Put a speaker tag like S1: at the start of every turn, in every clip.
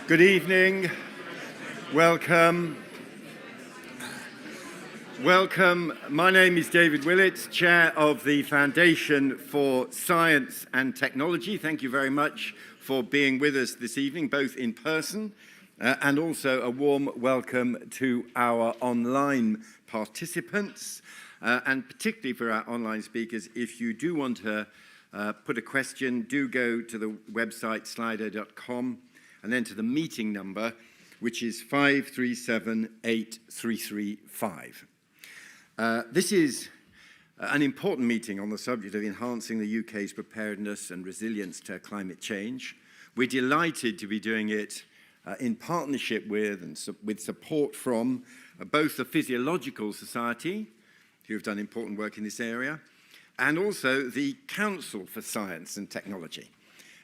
S1: Good evening. Welcome. Welcome. My name is David Willetts, Chair of the Foundation for Science and Technology. Thank you very much for being with us this evening, both in person and also a warm welcome to our online participants, and particularly for our online speakers. If you do want to put a question, do go to the website slido.com and then to the meeting number, which is 537-8335. This is an important meeting on the subject of enhancing the UK's preparedness and resilience to climate change. We're delighted to be doing it in partnership with and with support from both the Physiological Society, who have done important work in this area, and also the Council for Science and Technology.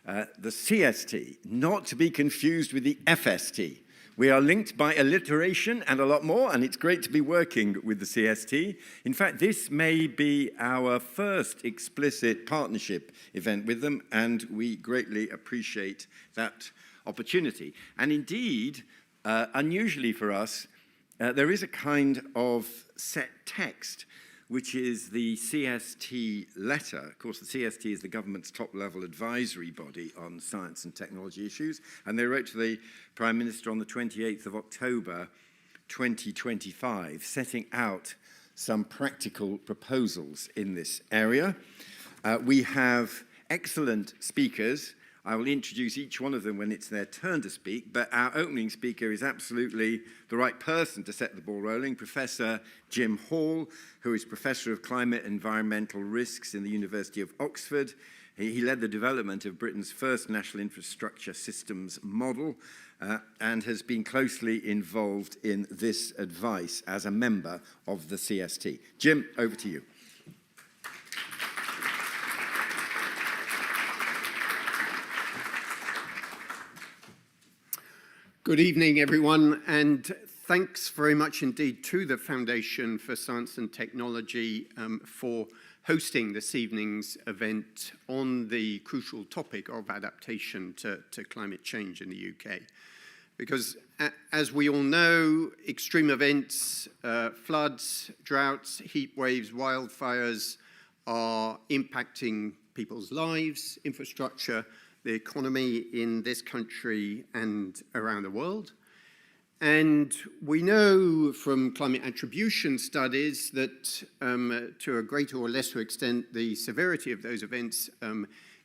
S1: The CST, not to be confused with the FST. We are linked by alliteration and a lot more, and it's great to be working with the CST. In fact, this may be our first explicit partnership event with them, and we greatly appreciate that opportunity. And indeed, unusually for us, there is a kind of set text, which is the CST letter. Of course, the CST is the government's top-level advisory body on science and technology issues, and they wrote to the Prime Minister on the 28th of October 2025, setting out some practical proposals in this area. We have excellent speakers. I will introduce each one of them when it's their turn to speak, but our opening speaker is absolutely the right person to set the ball rolling, Professor Jim Hall, who is Professor of Climate and Environmental Risks in the University of Oxford. He led the development of Britain's first national infrastructure systems model and has been closely involved in this advice as a member of the CST. Jim, over to you.
S2: Good evening, everyone, and thanks very much indeed to the Foundation for Science and Technology for hosting this evening's event on the crucial topic of adaptation to climate change in the UK. Because as we all know, extreme events, floods, droughts, heat waves, wildfires are impacting people's lives, infrastructure, the economy in this country and around the world. And we know from climate attribution studies that to a greater or lesser extent, the severity of those events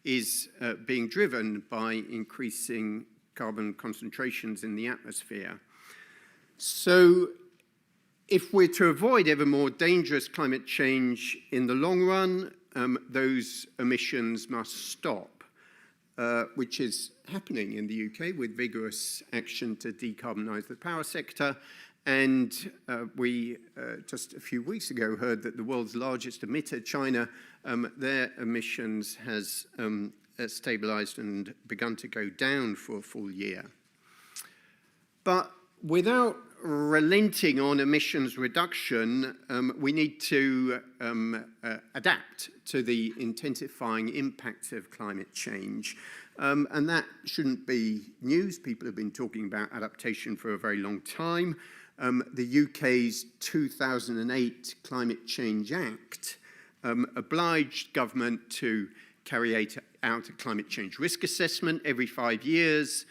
S2: is being driven by increasing carbon concentrations in the atmosphere. So if we're to avoid ever more dangerous climate change in the long run, those emissions must stop. Which is happening in the UK with vigorous action to decarbonise the power sector. And we just a few weeks ago heard that the world's largest emitter, China, their emissions has stabilised and begun to go down for a full year. But without relenting on emissions reduction, we need to adapt to the intensifying impacts of climate change. And that shouldn't be news. People have been talking about adaptation for a very long time. The UK's 2008 Climate Change Act obliged government to carry out a climate change risk assessment every 5 years,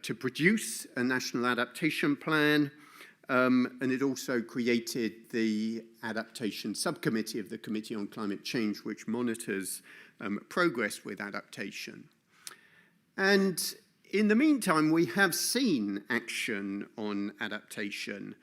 S2: to produce a national adaptation plan, and it also created the adaptation subcommittee of the Committee on Climate Change, which monitors progress with adaptation. And in the meantime, we have seen action on adaptation.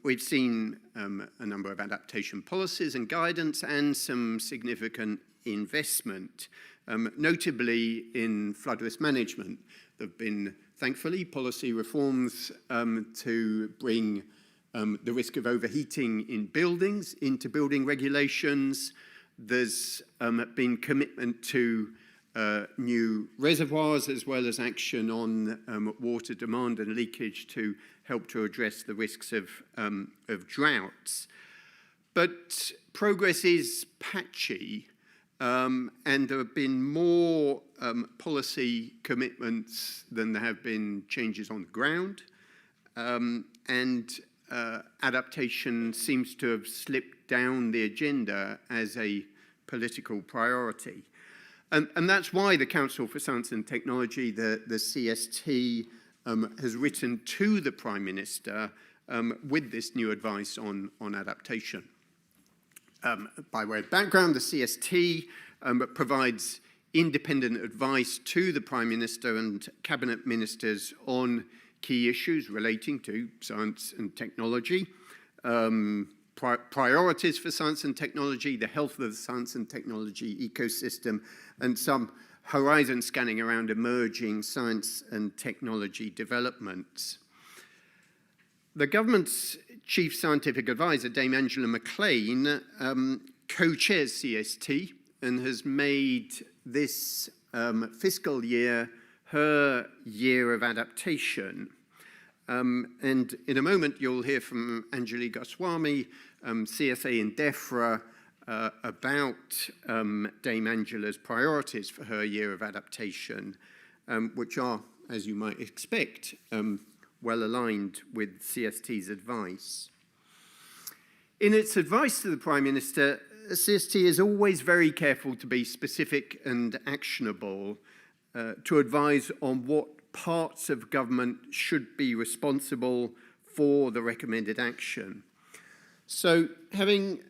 S2: We've seen a number of adaptation policies and guidance and some significant investment, notably in flood risk management. There have been, thankfully, policy reforms to bring the risk of overheating in buildings into building regulations. There's been commitment to new reservoirs as well as action on water demand and leakage to help to address the risks of droughts. But progress is patchy. and there have been more policy commitments than there have been changes on the ground. Adaptation seems to have slipped down the agenda as a political priority. And that's why the Council for Science and Technology, the CST, has written to the Prime Minister with this new advice on adaptation. By way of background, the CST provides independent advice to the Prime Minister and Cabinet Ministers on key issues relating to science and technology, priorities for science and technology, the health of the science and technology ecosystem, and some horizon scanning around emerging science and technology developments. The government's chief scientific advisor, Dame Angela McLean, co-chairs CST and has made this fiscal year her year of adaptation. And in a moment, you'll hear from Anjali Goswami, CSA in DEFRA, about Dame Angela's priorities for her year of adaptation, which are, as you might expect, well aligned with CST's advice. In its advice to the Prime Minister, CST is always very careful to be specific and actionable, to advise on what parts of government should be responsible for the recommended action. So, having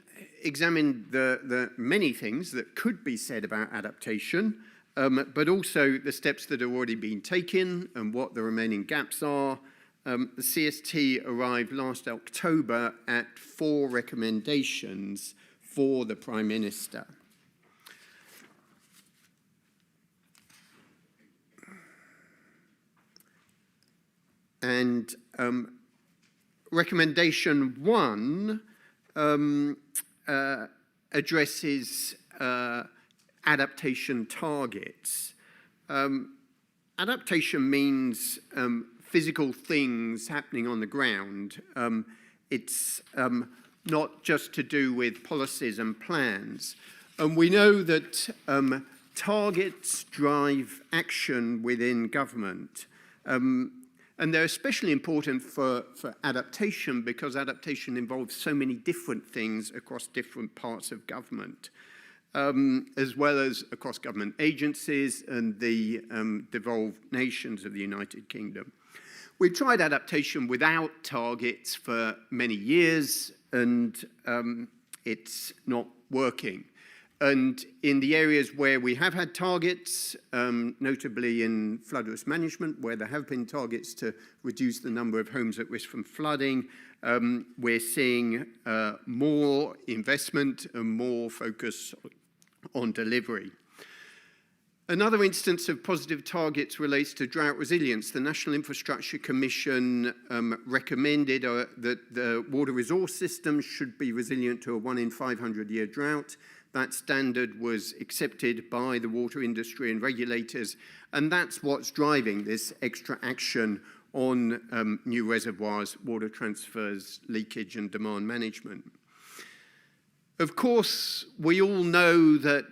S2: examined the many things that could be said about adaptation, but also the steps that have already been taken and what the remaining gaps are, the CST arrived last October at 4 recommendations for the Prime Minister. And recommendation 1 addresses adaptation targets. Adaptation means physical things happening on the ground. It's not just to do with policies and plans. And we know that targets drive action within government. And they're especially important for adaptation because adaptation involves so many different things across different parts of government, as well as across government agencies and the devolved nations of the United Kingdom. We've tried adaptation without targets for many years, and it's not working. And in the areas where we have had targets, notably in flood risk management, where there have been targets to reduce the number of homes at risk from flooding, we're seeing more investment and more focus on delivery. Another instance of positive targets relates to drought resilience. The National Infrastructure Commission recommended that the water resource system should be resilient to a 1 in 500 year drought. That standard was accepted by the water industry and regulators, and that's what's driving this extra action on new reservoirs, water transfers, leakage, and demand management. Of course, we all know that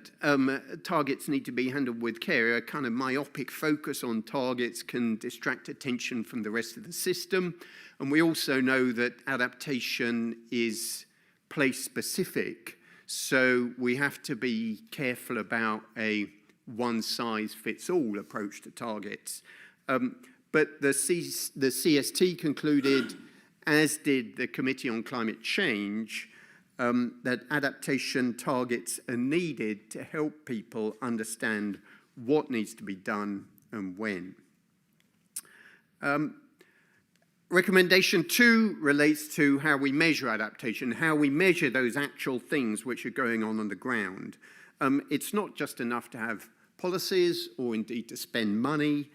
S2: targets need to be handled with care. A kind of myopic focus on targets can distract attention from the rest of the system, and we also know that adaptation is place-specific. So we have to be careful about a one-size-fits-all approach to targets. But the CST concluded, as did the Committee on Climate Change, that adaptation targets are needed to help people understand what needs to be done and when. Recommendation 2 relates to how we measure adaptation, how we measure those actual things which are going on the ground. It's not just enough to have policies or indeed to spend money.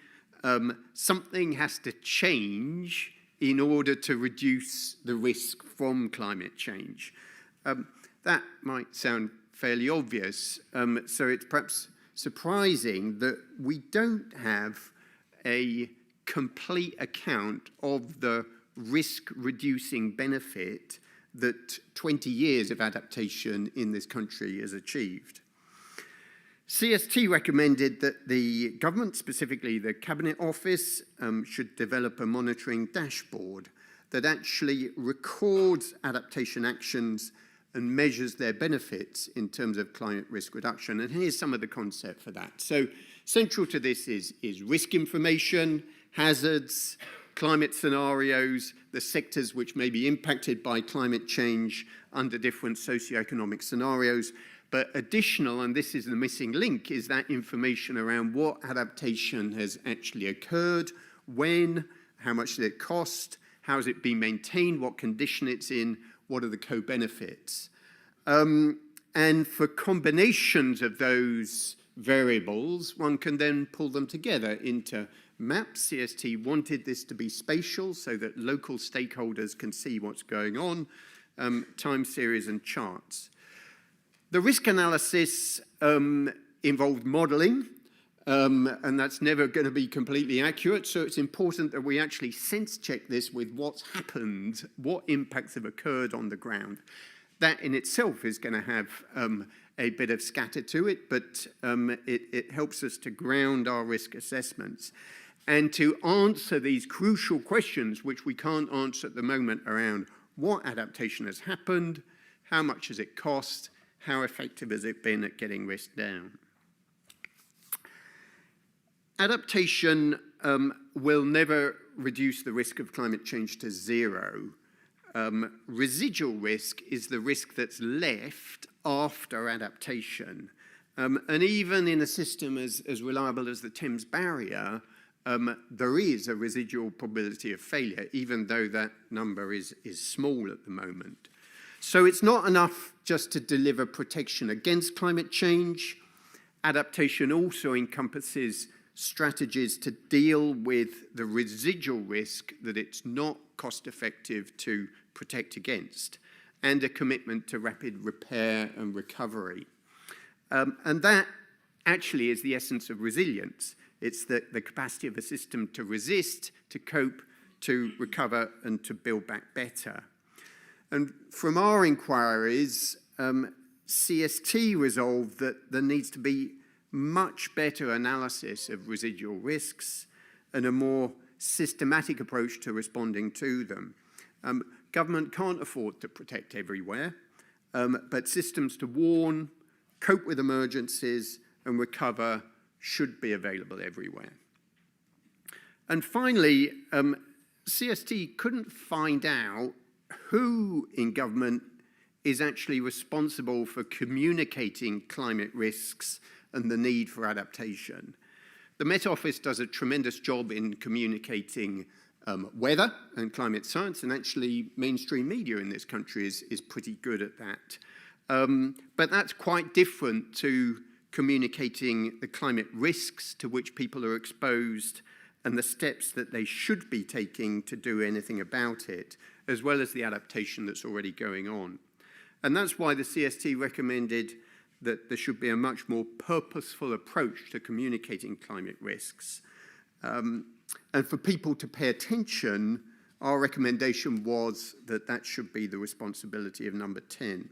S2: Something has to change in order to reduce the risk from climate change. That might sound fairly obvious, so it's perhaps surprising that we don't have a complete account of the risk-reducing benefit that 20 years of adaptation in this country has achieved. CST recommended that the government, specifically the Cabinet Office, should develop a monitoring dashboard that actually records adaptation actions and measures their benefits in terms of climate risk reduction. And here's some of the concept for that. So central to this is risk information, hazards, climate scenarios, the sectors which may be impacted by climate change under different socioeconomic scenarios. But additional, and this is the missing link, is that information around what adaptation has actually occurred, when, how much did it cost, how has it been maintained, what condition it's in, what are the co-benefits. And for combinations of those variables, one can then pull them together into maps. CST wanted this to be spatial so that local stakeholders can see what's going on, time series and charts. The risk analysis involved modeling, and that's never going to be completely accurate, so it's important that we actually sense check this with what's happened, what impacts have occurred on the ground. That in itself is going to have a bit of scatter to it, but it helps us to ground our risk assessments. And to answer these crucial questions, which we can't answer at the moment, around what adaptation has happened, how much has it cost, how effective has it been at getting risk down? Adaptation will never reduce the risk of climate change to zero. Residual risk is the risk that's left after adaptation. And even in a system as reliable as the Thames Barrier, there is a residual probability of failure, even though that number is small at the moment. So it's not enough just to deliver protection against climate change. Adaptation also encompasses strategies to deal with the residual risk that it's not cost effective to protect against, and a commitment to rapid repair and recovery. And that actually is the essence of resilience. It's the capacity of a system to resist, to cope, to recover, and to build back better. And from our inquiries, CST resolved that there needs to be much better analysis of residual risks and a more systematic approach to responding to them. Government can't afford to protect everywhere, but systems to warn, cope with emergencies, and recover should be available everywhere. And finally, CST couldn't find out who in government is actually responsible for communicating climate risks and the need for adaptation. The Met Office does a tremendous job in communicating weather and climate science, and actually mainstream media in this country is pretty good at that. But that's quite different to communicating the climate risks to which people are exposed and the steps that they should be taking to do anything about it, as well as the adaptation that's already going on. And that's why the CST recommended that there should be a much more purposeful approach to communicating climate risks. And for people to pay attention, our recommendation was that that should be the responsibility of number 10.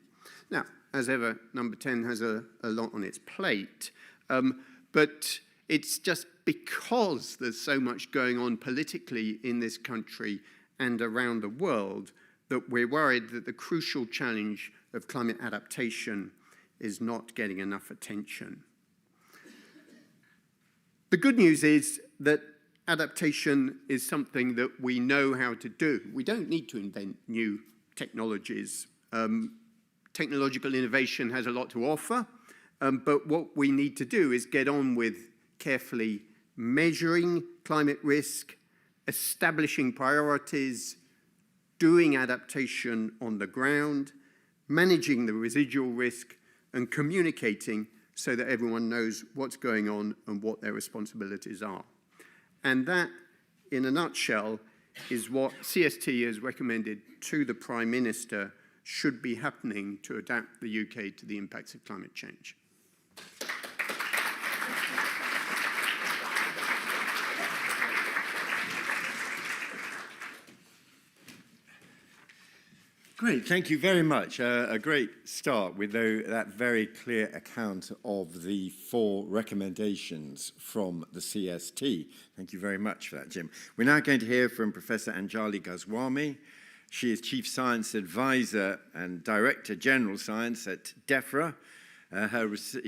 S2: Now, as ever, number 10 has a lot on its plate, but it's just because there's so much going on politically in this country and around the world that we're worried that the crucial challenge of climate adaptation is not getting enough attention. The good news is that adaptation is something that we know how to do. We don't need to invent new technologies. Technological innovation has a lot to offer, but what we need to do is get on with carefully measuring climate risk, establishing priorities, doing adaptation on the ground, managing the residual risk, and communicating so that everyone knows what's going on and what their responsibilities are. And that, in a nutshell, is what CST has recommended to the Prime Minister should be happening to adapt the UK to the impacts of climate change.
S1: Great, thank you very much. A great start with that very clear account of the 4 recommendations from the CST. Thank you very much for that, Jim. We're now going to hear from Professor Anjali Goswami. She is Chief Science Advisor and Director General Science at DEFRA.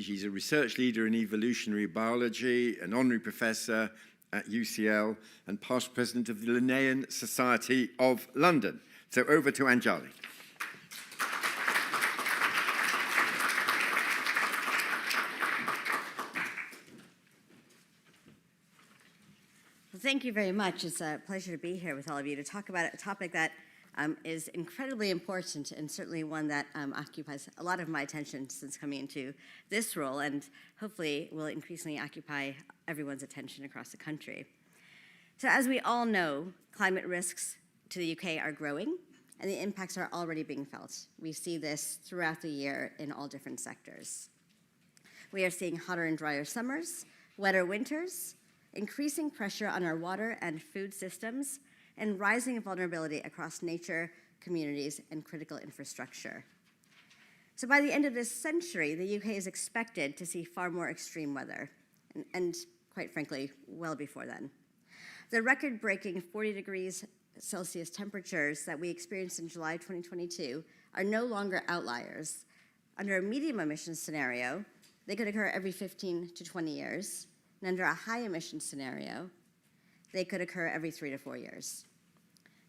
S1: She's a research leader in evolutionary biology, an honorary professor at UCL, and past president of the Linnaean Society of London. So over to Anjali.
S3: Well, thank you very much. It's a pleasure to be here with all of you to talk about a topic that is incredibly important and certainly one that occupies a lot of my attention since coming into this role, and hopefully will increasingly occupy everyone's attention across the country. So as we all know, climate risks to the UK are growing, and the impacts are already being felt. We see this throughout the year in all different sectors. We are seeing hotter and drier summers, wetter winters, increasing pressure on our water and food systems, and rising vulnerability across nature, communities, and critical infrastructure. So by the end of this century, the UK is expected to see far more extreme weather, and quite frankly, well before then. The record-breaking 40 degrees Celsius temperatures that we experienced in July 2022 are no longer outliers. Under a medium emissions scenario, they could occur every 15 to 20 years, and under a high emissions scenario, they could occur every 3 to 4 years.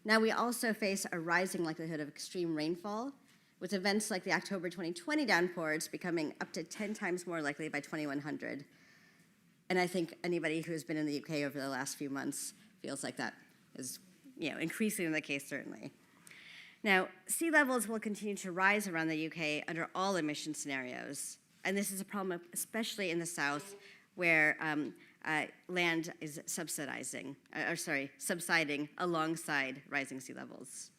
S3: Now, we also face a rising likelihood of extreme rainfall, with events like the October 2020 downpours becoming up to 10 times more likely by 2100. And I think anybody who has been in the UK over the last few months feels like that is increasingly the case, certainly. Now, sea levels will continue to rise around the UK under all emission scenarios, and this is a problem especially in the south, where land is subsiding alongside rising sea levels.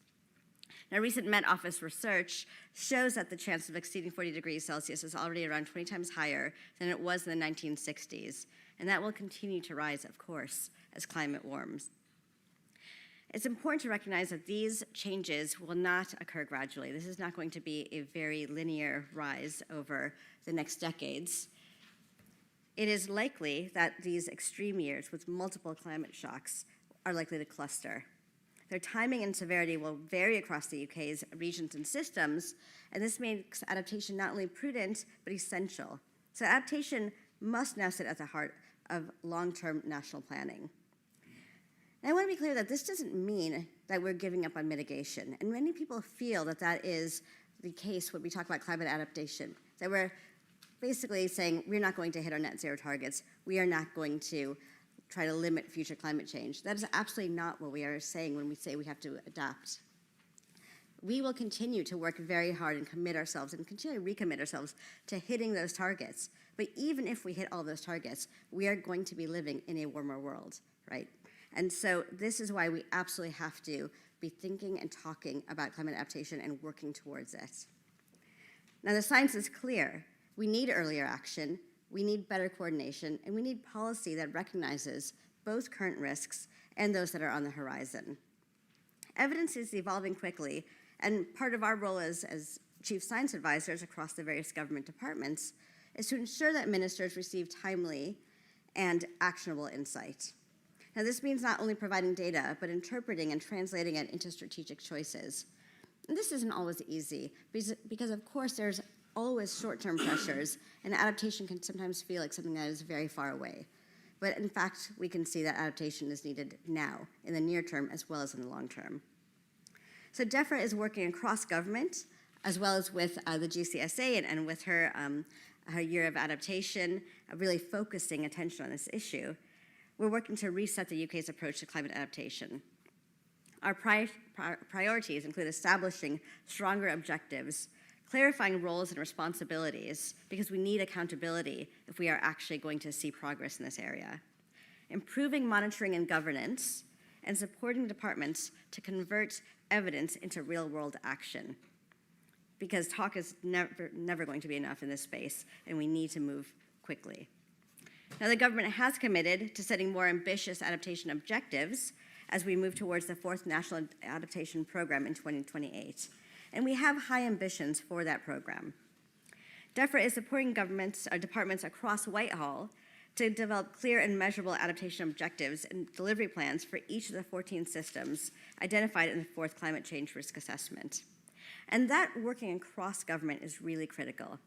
S3: Now, recent Met Office research shows that the chance of exceeding 40 degrees Celsius is already around 20 times higher than it was in the 1960s, and that will continue to rise, of course, as climate warms. It's important to recognize that these changes will not occur gradually. This is not going to be a very linear rise over the next decades. It is likely that these extreme years with multiple climate shocks are likely to cluster. Their timing and severity will vary across the UK's regions and systems, and this makes adaptation not only prudent, but essential. So adaptation must now sit at the heart of long-term national planning. And I want to be clear that this doesn't mean that we're giving up on mitigation, and many people feel that that is the case when we talk about climate adaptation, that we're basically saying we're not going to hit our net zero targets, we are not going to try to limit future climate change. That is absolutely not what we are saying when we say we have to adapt. We will continue to work very hard and commit ourselves and continue to recommit ourselves to hitting those targets. But even if we hit all those targets, we are going to be living in a warmer world, right? And so this is why we absolutely have to be thinking and talking about climate adaptation and working towards it. Now, the science is clear. We need earlier action, we need better coordination, and we need policy that recognizes both current risks and those that are on the horizon. Evidence is evolving quickly, and part of our role as chief science advisors across the various government departments is to ensure that ministers receive timely and actionable insight. Now, this means not only providing data, but interpreting and translating it into strategic choices. And this isn't always easy, because of course there's always short-term pressures, and adaptation can sometimes feel like something that is very far away. But in fact, we can see that adaptation is needed now, in the near term as well as in the long term. So DEFRA is working across government, as well as with the GCSA and with her year of adaptation, really focusing attention on this issue. We're working to reset the UK's approach to climate adaptation. Our priorities include establishing stronger objectives, clarifying roles and responsibilities, because we need accountability if we are actually going to see progress in this area, improving monitoring and governance, and supporting departments to convert evidence into real-world action, because talk is never going to be enough in this space, and we need to move quickly. Now, the government has committed to setting more ambitious adaptation objectives as we move towards the 4th National Adaptation Program in 2028. and we have high ambitions for that program. DEFRA is supporting governments or departments across Whitehall to develop clear and measurable adaptation objectives and delivery plans for each of the 14 systems identified in the 4th Climate Change Risk Assessment. And that working across government is really critical,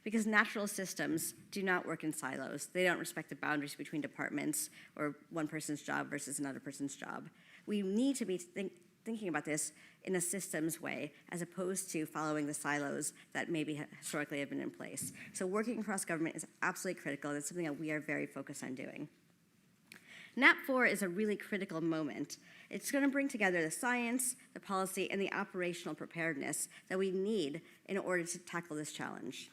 S3: because natural systems do not work in silos. They don't respect the boundaries between departments or one person's job versus another person's job. We need to be thinking about this in a systems way, as opposed to following the silos that maybe historically have been in place. So working across government is absolutely critical, and it's something that we are very focused on doing. NAP4 is a really critical moment. It's going to bring together the science, the policy, and the operational preparedness that we need in order to tackle this challenge.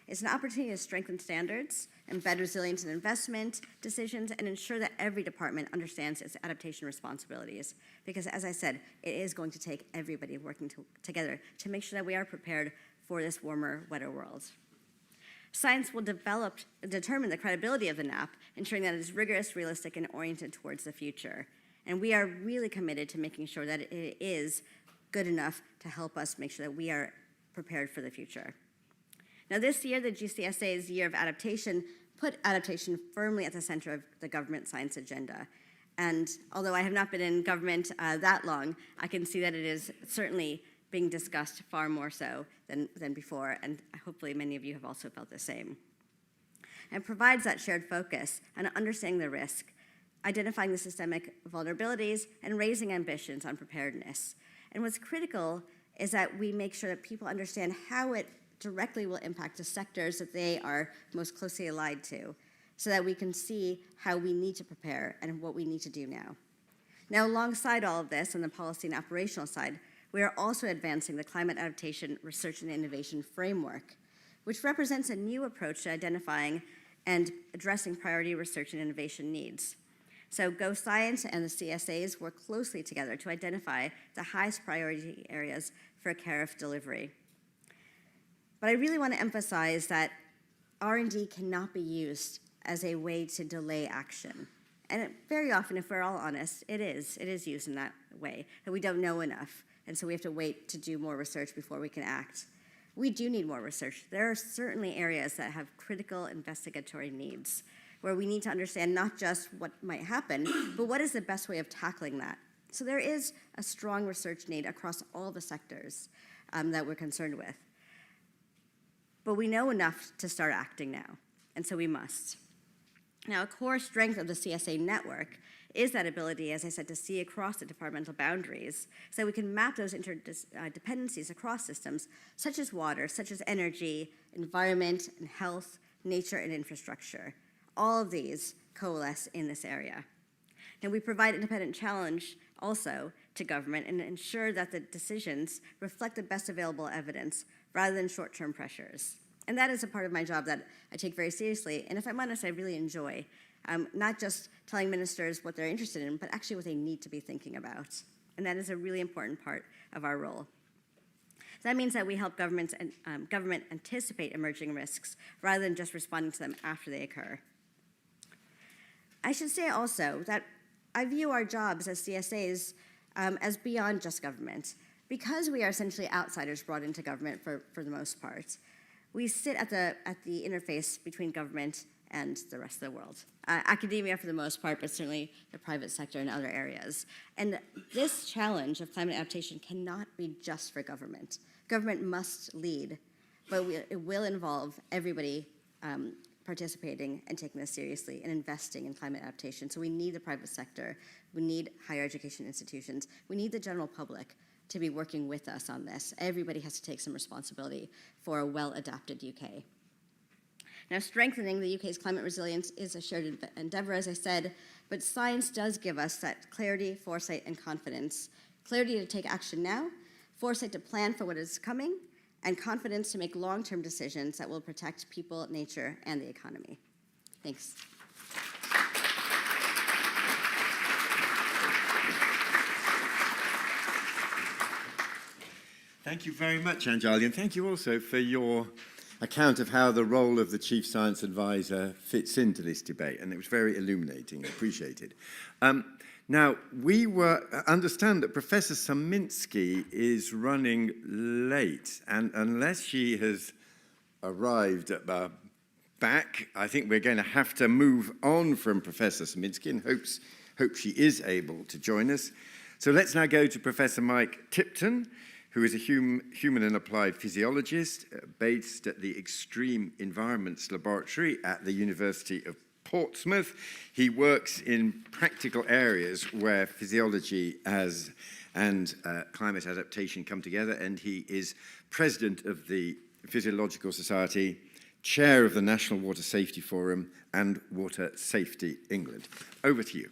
S3: It's an opportunity to strengthen standards, embed resilience in investment decisions, and ensure that every department understands its adaptation responsibilities. Because as I said, it is going to take everybody working together to make sure that we are prepared for this warmer, wetter world. Science will determine the credibility of the NAP, ensuring that it is rigorous, realistic, and oriented towards the future. And we are really committed to making sure that it is good enough to help us make sure that we are prepared for the future. Now, this year, the GCSA's Year of Adaptation put adaptation firmly at the center of the government science agenda. And although I have not been in government that long, I can see that it is certainly being discussed far more so than before, and hopefully many of you have also felt the same. And provides that shared focus on understanding the risk, identifying the systemic vulnerabilities, and raising ambitions on preparedness. And what's critical is that we make sure that people understand how it directly will impact the sectors that they are most closely allied to, so that we can see how we need to prepare and what we need to do now. Now, alongside all of this, on the policy and operational side, we are also advancing the Climate Adaptation Research and Innovation Framework, which represents a new approach to identifying and addressing priority research and innovation needs. So GoScience and the CSAs work closely together to identify the highest priority areas for CARIF delivery. But I really want to emphasize that R&D cannot be used as a way to delay action. And very often, if we're all honest, it is used in that way, that we don't know enough, and so we have to wait to do more research before we can act. We do need more research. There are certainly areas that have critical investigatory needs, where we need to understand not just what might happen, but what is the best way of tackling that. So there is a strong research need across all the sectors that we're concerned with. But we know enough to start acting now, and so we must. Now, a core strength of the CSA network is that ability, as I said, to see across the departmental boundaries, so we can map those interdependencies across systems, such as water, such as energy, environment, and health, nature, and infrastructure. All of these coalesce in this area. Now, we provide independent challenge also to government and ensure that the decisions reflect the best available evidence rather than short-term pressures. And that is a part of my job that I take very seriously, and if I'm honest, I really enjoy. Not just telling ministers what they're interested in, but actually what they need to be thinking about. And that is a really important part of our role. That means that we help government anticipate emerging risks rather than just responding to them after they occur. I should say also that I view our jobs as CSAs as beyond just government. Because we are essentially outsiders brought into government for the most part, we sit at the interface between government and the rest of the world. Academia for the most part, but certainly the private sector and other areas. And this challenge of climate adaptation cannot be just for government. Government must lead, but it will involve everybody participating and taking this seriously and investing in climate adaptation. So we need the private sector, we need higher education institutions, we need the general public to be working with us on this. Everybody has to take some responsibility for a well-adapted UK. Now, strengthening the UK's climate resilience is a shared endeavor, as I said, but science does give us that clarity, foresight, and confidence. Clarity to take action now, foresight to plan for what is coming, and confidence to make long-term decisions that will protect people, nature, and the economy. Thanks.
S1: Thank you very much, Anjali, and thank you also for your account of how the role of the Chief Science Advisor fits into this debate, and it was very illuminating. I appreciate it. Now, we understand that Professor Saminsky is running late, and unless she has arrived at the back, I think we're going to have to move on from Professor Saminsky and hope she is able to join us. So let's now go to Professor Mike Tipton, who is a human and applied physiologist based at the Extreme Environments Laboratory at the University of Portsmouth. He works in practical areas where physiology and climate adaptation come together, and he is president of the Physiological Society, chair of the National Water Safety Forum, and Water Safety England. Over to you.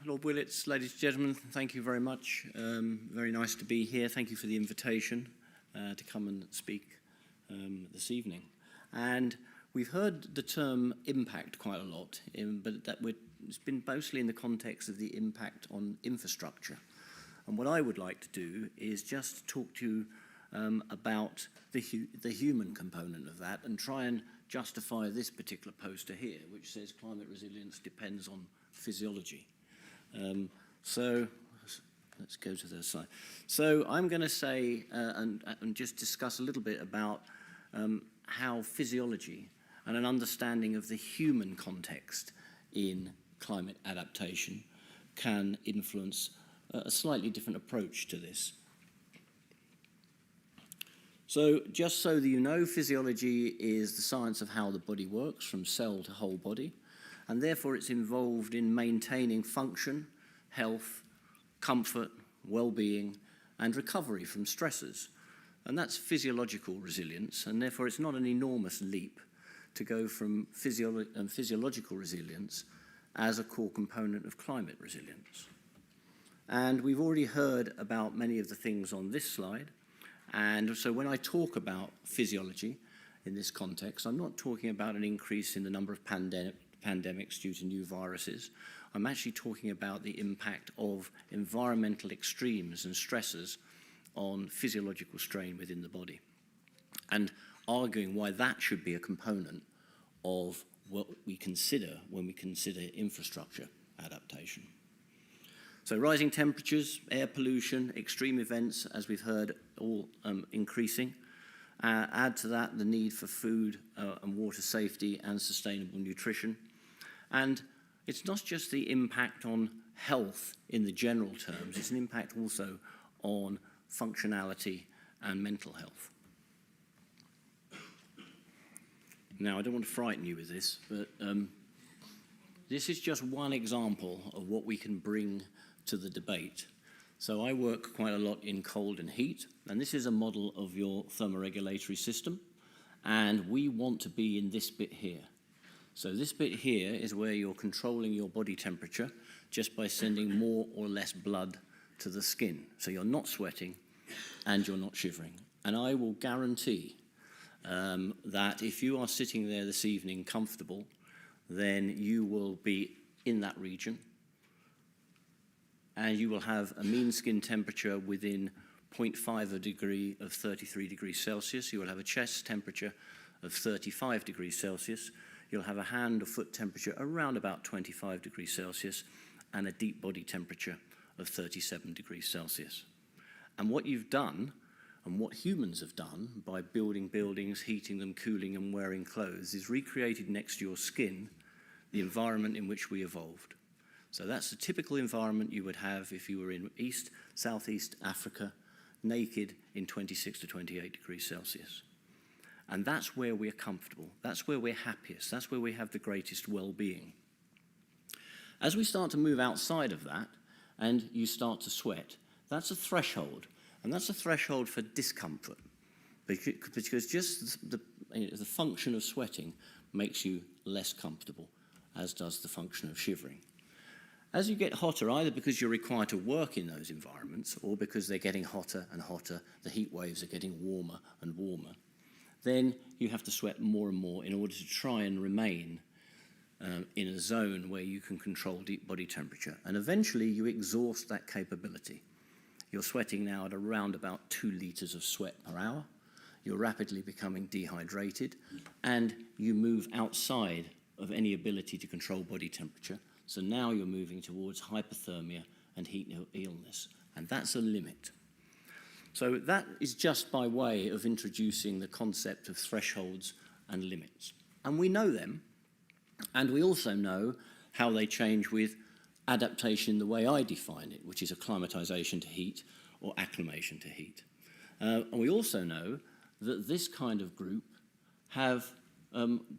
S4: Lord Willetts, ladies and gentlemen, thank you very much. Very nice to be here. Thank you for the invitation to come and speak this evening. And we've heard the term impact quite a lot, but it's been mostly in the context of the impact on infrastructure. And what I would like to do is just talk to you about the human component of that and try and justify this particular poster here, which says climate resilience depends on physiology. So let's go to the side. So I'm going to say and just discuss a little bit about how physiology and an understanding of the human context in climate adaptation can influence a slightly different approach to this. So just so that you know, physiology is the science of how the body works from cell to whole body, and therefore it's involved in maintaining function, health, comfort, well-being, and recovery from stresses. And that's physiological resilience, and therefore it's not an enormous leap to go from physiological resilience as a core component of climate resilience. And we've already heard about many of the things on this slide, and so when I talk about physiology in this context, I'm not talking about an increase in the number of pandemics due to new viruses. I'm actually talking about the impact of environmental extremes and stresses on physiological strain within the body, and arguing why that should be a component of what we consider when we consider infrastructure adaptation. So rising temperatures, air pollution, extreme events, as we've heard, all increasing. Add to that the need for food and water safety and sustainable nutrition. And it's not just the impact on health in the general terms, it's an impact also on functionality and mental health. Now, I don't want to frighten you with this, but this is just one example of what we can bring to the debate. So I work quite a lot in cold and heat, and this is a model of your thermoregulatory system, and we want to be in this bit here. So this bit here is where you're controlling your body temperature just by sending more or less blood to the skin. So you're not sweating and you're not shivering. And I will guarantee that if you are sitting there this evening comfortable, then you will be in that region and you will have a mean skin temperature within 0.5 of a degree of 33 degrees Celsius. You will have a chest temperature of 35 degrees Celsius. You'll have a hand or foot temperature around about 25 degrees Celsius and a deep body temperature of 37 degrees Celsius. And what you've done, and what humans have done by building buildings, heating them, cooling and wearing clothes, is recreated next to your skin the environment in which we evolved. So that's the typical environment you would have if you were in East, Southeast Africa, naked in 26 to 28 degrees Celsius. And that's where we're comfortable. That's where we're happiest. That's where we have the greatest well-being. As we start to move outside of that, and you start to sweat, that's a threshold. And that's a threshold for discomfort. Because just the function of sweating makes you less comfortable, as does the function of shivering. As you get hotter, either because you're required to work in those environments, or because they're getting hotter and hotter, the heat waves are getting warmer and warmer, then you have to sweat more and more in order to try and remain in a zone where you can control deep body temperature. And eventually you exhaust that capability. You're sweating now at around about 2 liters of sweat per hour. You're rapidly becoming dehydrated, and you move outside of any ability to control body temperature. So now you're moving towards hypothermia and heat illness, and that's a limit. So that is just by way of introducing the concept of thresholds and limits. And we know them, and we also know how they change with adaptation the way I define it, which is acclimatization to heat or acclimation to heat. And we also know that this kind of group have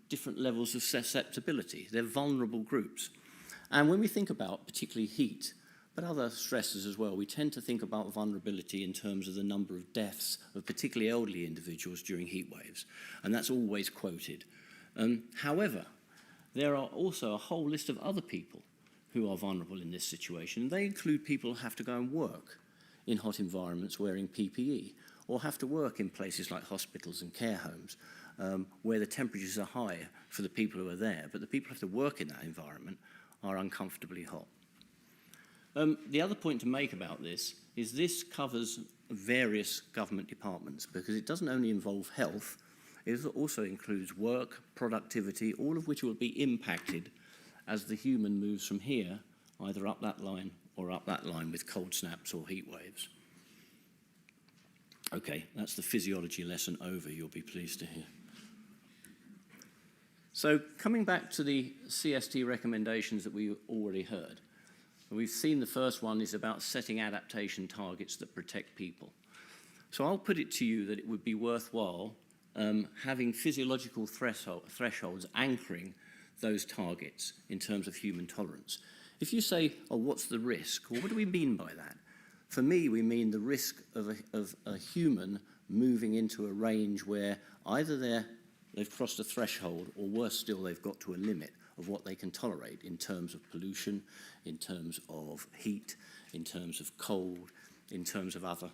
S4: different levels of susceptibility. They're vulnerable groups. And when we think about particularly heat, but other stresses as well, we tend to think about vulnerability in terms of the number of deaths of particularly elderly individuals during heat waves, and that's always quoted. However, there are also a whole list of other people who are vulnerable in this situation, and they include people who have to go and work in hot environments wearing PPE, or have to work in places like hospitals and care homes, where the temperatures are high for the people who are there, but the people who have to work in that environment are uncomfortably hot. The other point to make about this is this covers various government departments, because it doesn't only involve health, it also includes work, productivity, all of which will be impacted as the human moves from here, either up that line or up that line with cold snaps or heat waves. Okay, that's the physiology lesson over, you'll be pleased to hear. So coming back to the CST recommendations that we already heard, we've seen the first one is about setting adaptation targets that protect people. So I'll put it to you that it would be worthwhile having physiological thresholds anchoring those targets in terms of human tolerance. If you say, oh, what's the risk? Well, what do we mean by that? For me, we mean the risk of a human moving into a range where either they've crossed a threshold, or worse still, they've got to a limit of what they can tolerate in terms of pollution, in terms of heat, in terms of cold, in terms of other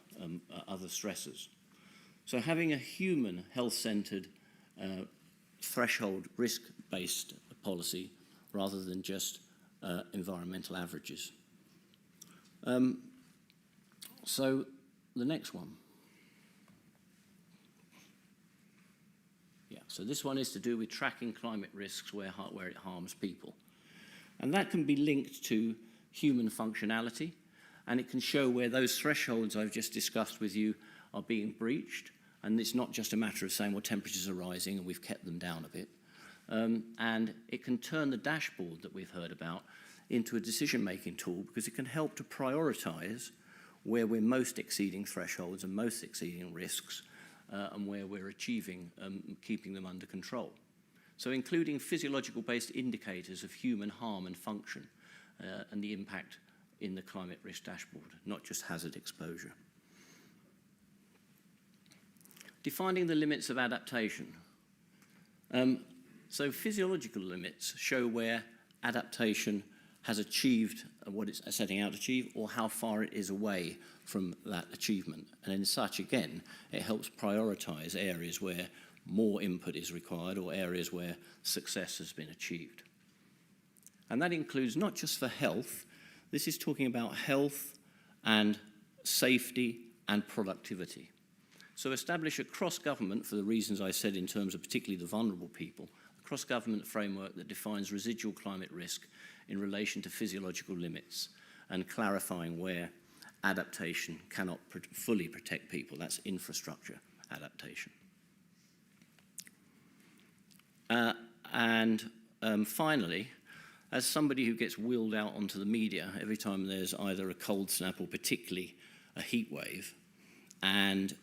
S4: stressors. So having a human health-centered threshold risk-based policy rather than just environmental averages. So the next one. Yeah, so this one is to do with tracking climate risks where it harms people. And that can be linked to human functionality, and it can show where those thresholds I've just discussed with you are being breached. And it's not just a matter of saying, well, temperatures are rising and we've kept them down a bit. And it can turn the dashboard that we've heard about into a decision-making tool, because it can help to prioritize where we're most exceeding thresholds and most exceeding risks, and where we're achieving keeping them under control. So including physiological-based indicators of human harm and function and the impact in the climate risk dashboard, not just hazard exposure. Defining the limits of adaptation. So physiological limits show where adaptation has achieved what it's setting out to achieve, or how far it is away from that achievement. And in such, again, it helps prioritize areas where more input is required, or areas where success has been achieved. And that includes not just for health, this is talking about health and safety and productivity. So establish a cross-government, for the reasons I said in terms of particularly the vulnerable people, a cross-government framework that defines residual climate risk in relation to physiological limits, and clarifying where adaptation cannot fully protect people. That's infrastructure adaptation. Finally, as somebody who gets wheeled out onto the media every time there's either a cold snap or particularly a heat wave, and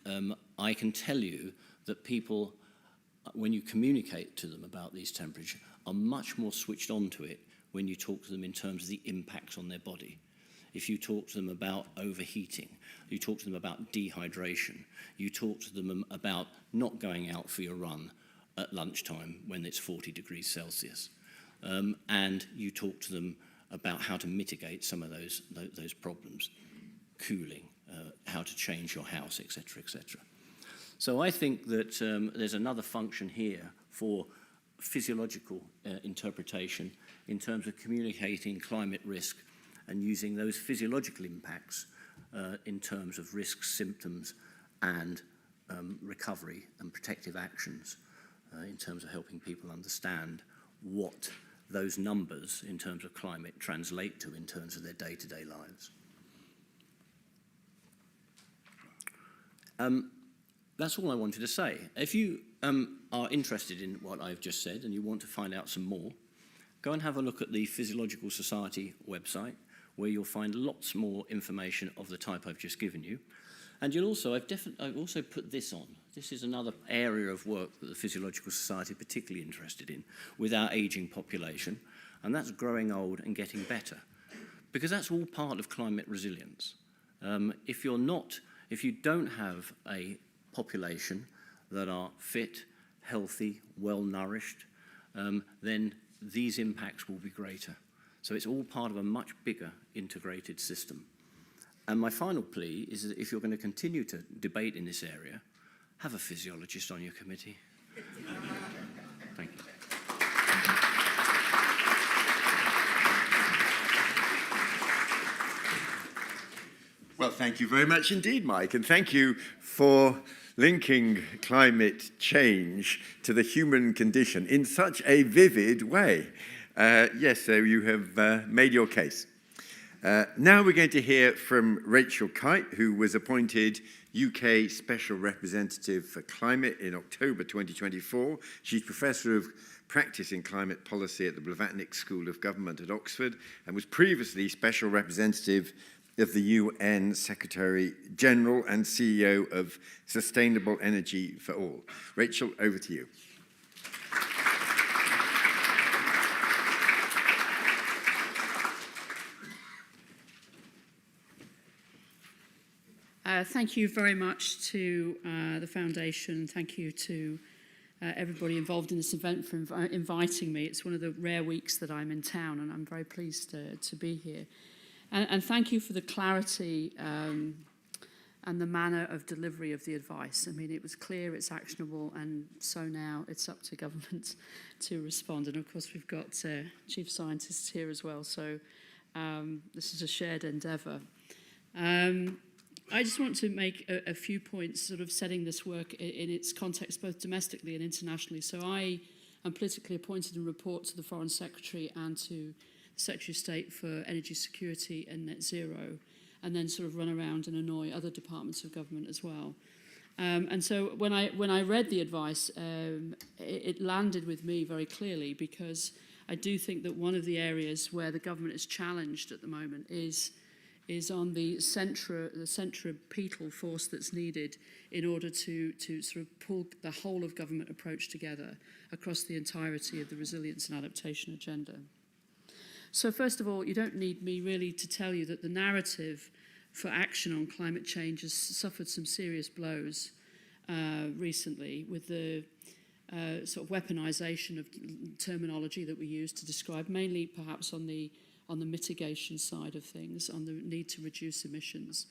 S4: I can tell you that people, when you communicate to them about these temperatures, are much more switched on to it when you talk to them in terms of the impacts on their body. If you talk to them about overheating, you talk to them about dehydration, you talk to them about not going out for your run at lunchtime when it's 40 degrees Celsius, and you talk to them about how to mitigate some of those problems, cooling, how to change your house, etc., etc. So I think that there's another function here for physiological interpretation in terms of communicating climate risk and using those physiological impacts in terms of risks, symptoms, and recovery and protective actions in terms of helping people understand what those numbers in terms of climate translate to in terms of their day-to-day lives. That's all I wanted to say. If you are interested in what I've just said and you want to find out some more, go and have a look at the Physiological Society website, where you'll find lots more information of the type I've just given you. And you'll also, I've also put this on. This is another area of work that the Physiological Society are particularly interested in with our ageing population, and that's growing old and getting better, because that's all part of climate resilience. If you don't have a population that are fit, healthy, well-nourished, then these impacts will be greater. So it's all part of a much bigger integrated system. And my final plea is that if you're going to continue to debate in this area, have a physiologist on your committee. Thank you.
S1: Well, thank you very much indeed, Mike, and thank you for linking climate change to the human condition in such a vivid way. Yes, so you have made your case. Now we're going to hear from Rachel Kyte, who was appointed UK Special Representative for Climate in October 2024. She's Professor of Practice in Climate Policy at the Blavatnik School of Government at Oxford and was previously Special Representative of the UN Secretary General and CEO of Sustainable Energy for All. Rachel, over to you.
S5: Thank you very much to the Foundation. Thank you to everybody involved in this event for inviting me. It's one of the rare weeks that I'm in town, and I'm very pleased to be here. And thank you for the clarity and the manner of delivery of the advice. I mean, it was clear, it's actionable, and so now it's up to government to respond. And of course, we've got chief scientists here as well, so this is a shared endeavour. I just want to make a few points, sort of setting this work in its context, both domestically and internationally. So I am politically appointed and report to the Foreign Secretary and to the Secretary of State for Energy Security and Net Zero, and then sort of run around and annoy other departments of government as well. And so when I read the advice, it landed with me very clearly, because I do think that one of the areas where the government is challenged at the moment is on the centripetal force that's needed in order to sort of pull the whole of government approach together across the entirety of the resilience and adaptation agenda. So first of all, you don't need me really to tell you that the narrative for action on climate change has suffered some serious blows recently, with the sort of weaponization of terminology that we use to describe, mainly perhaps on the mitigation side of things, on the need to reduce emissions.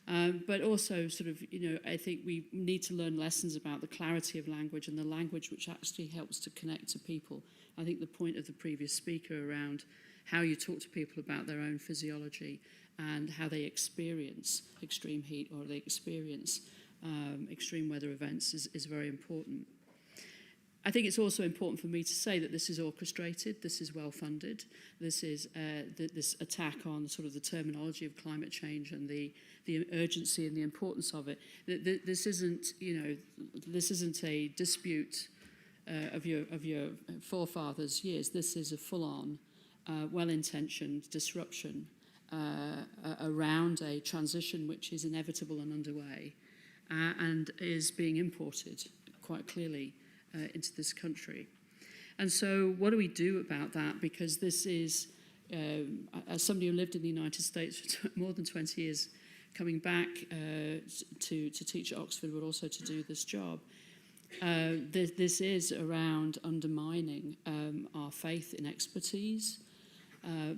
S5: But also sort of, I think we need to learn lessons about the clarity of language and the language which actually helps to connect to people. I think the point of the previous speaker around how you talk to people about their own physiology and how they experience extreme heat or they experience extreme weather events is very important. I think it's also important for me to say that this is orchestrated, this is well-funded, this is this attack on sort of the terminology of climate change and the urgency and the importance of it. This isn't a dispute of your forefathers' years. This is a full-on, well-intentioned disruption around a transition which is inevitable and underway and is being imported quite clearly into this country. And so what do we do about that? Because this is, as somebody who lived in the United States for more than 20 years, coming back to teach at Oxford, but also to do this job, this is around undermining our faith in expertise,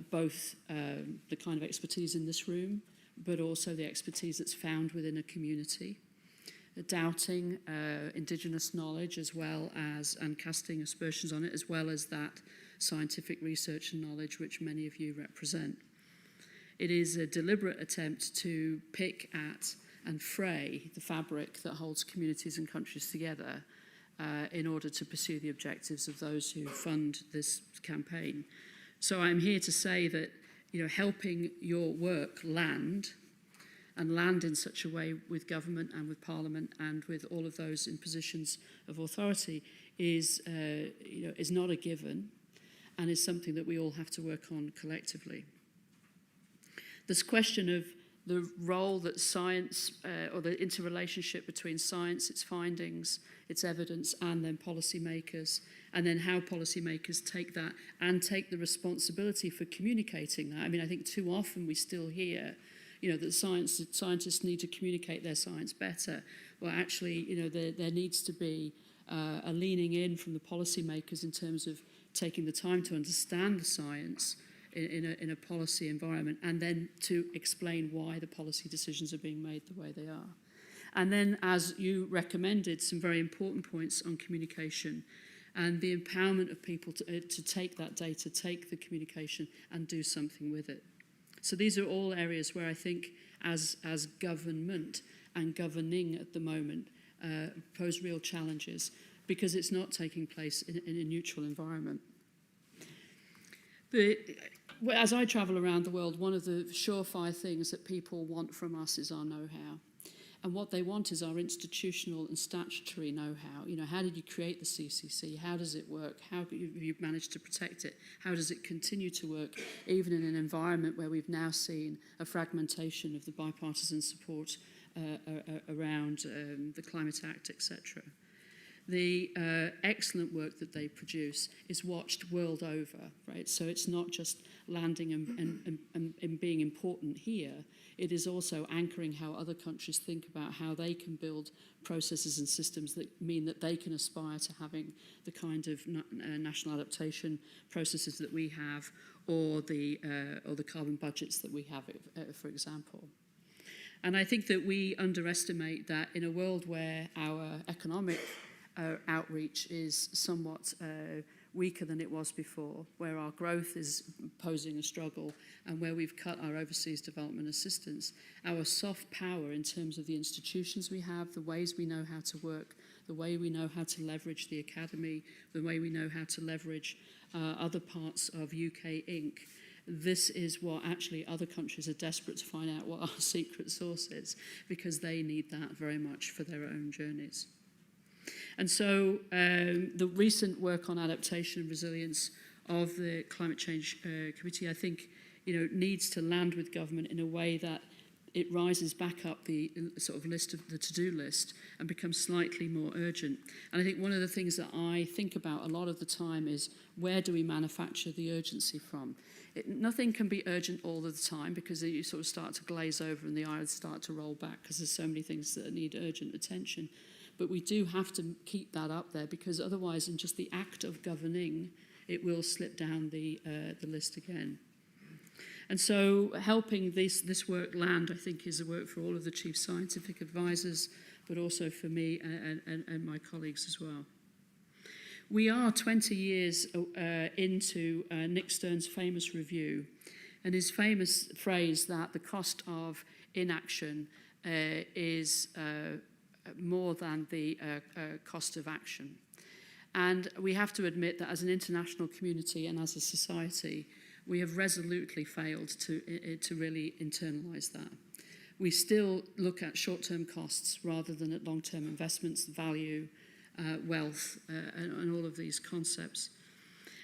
S5: both the kind of expertise in this room, but also the expertise that's found within a community. doubting indigenous knowledge as well as, and casting aspersions on it, as well as that scientific research and knowledge which many of you represent. It is a deliberate attempt to pick at and fray the fabric that holds communities and countries together in order to pursue the objectives of those who fund this campaign. So I'm here to say that, you know, helping your work land in such a way with government and with Parliament and with all of those in positions of authority is not a given, and is something that we all have to work on collectively. This question of the role that science, or the interrelationship between science, its findings, its evidence, and then policymakers, and then how policymakers take that and take the responsibility for communicating that. I mean, I think too often we still hear, you know, that scientists need to communicate their science better. Well, actually, you know, there needs to be a leaning in from the policymakers in terms of taking the time to understand the science in a policy environment, and then to explain why the policy decisions are being made the way they are. And then, as you recommended, some very important points on communication and the empowerment of people to take that data, take the communication and do something with it. So these are all areas where I think as government and governing at the moment pose real challenges, because it's not taking place in a neutral environment. As I travel around the world, one of the surefire things that people want from us is our know-how. And what they want is our institutional and statutory know-how. You know, how did you create the CCC? How does it work? How have you managed to protect it? How does it continue to work, even in an environment where we've now seen a fragmentation of the bipartisan support around the Climate Act, etc.? The excellent work that they produce is watched world over, right? So it's not just landing and being important here. It is also anchoring how other countries think about how they can build processes and systems that mean that they can aspire to having the kind of national adaptation processes that we have, or the carbon budgets that we have, for example. And I think that we underestimate that in a world where our economic outreach is somewhat weaker than it was before, where our growth is posing a struggle, and where we've cut our overseas development assistance, our soft power in terms of the institutions we have, the ways we know how to work, the way we know how to leverage the academy, the way we know how to leverage other parts of UK Inc., this is what actually other countries are desperate to find out what our secret sauce is, because they need that very much for their own journeys. And so the recent work on adaptation and resilience of the Climate Change Committee, I think, you know, needs to land with government in a way that it rises back up the sort of list of the to-do list and becomes slightly more urgent. And I think one of the things that I think about a lot of the time is, where do we manufacture the urgency from? Nothing can be urgent all of the time, because you sort of start to glaze over and the eyes start to roll back because there's so many things that need urgent attention. But we do have to keep that up there, because otherwise, in just the act of governing, it will slip down the list again. And so helping this work land, I think, is a work for all of the chief scientific advisors, but also for me and my colleagues as well. We are 20 years into Nick Stern's famous review, and his famous phrase that the cost of inaction is more than the cost of action. And we have to admit that as an international community and as a society, we have resolutely failed to really internalise that. We still look at short-term costs rather than at long-term investments, value, wealth, and all of these concepts.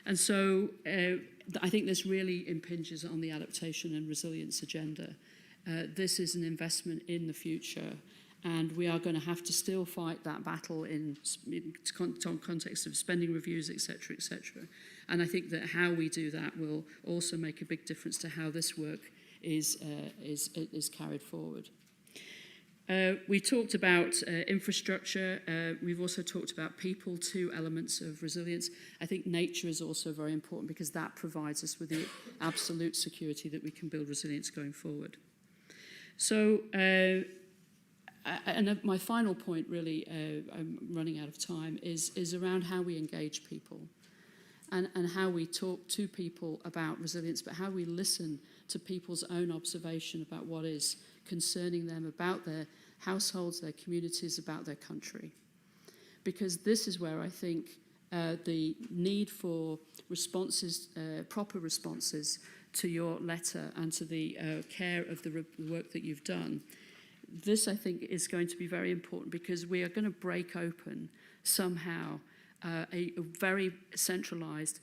S5: And so I think this really impinges on the adaptation and resilience agenda. This is an investment in the future, and we are going to have to still fight that battle in context of spending reviews, etc., etc. And I think that how we do that will also make a big difference to how this work is carried forward. We talked about infrastructure. We've also talked about people, two elements of resilience. I think nature is also very important, because that provides us with the absolute security that we can build resilience going forward. So And my final point, really, I'm running out of time, is around how we engage people and how we talk to people about resilience, but how we listen to people's own observation about what is concerning them, about their households, their communities, about their country. Because this is where I think the need for responses, proper responses to your letter and to the care of the work that you've done, this I think is going to be very important, because we are going to break open somehow a very centralised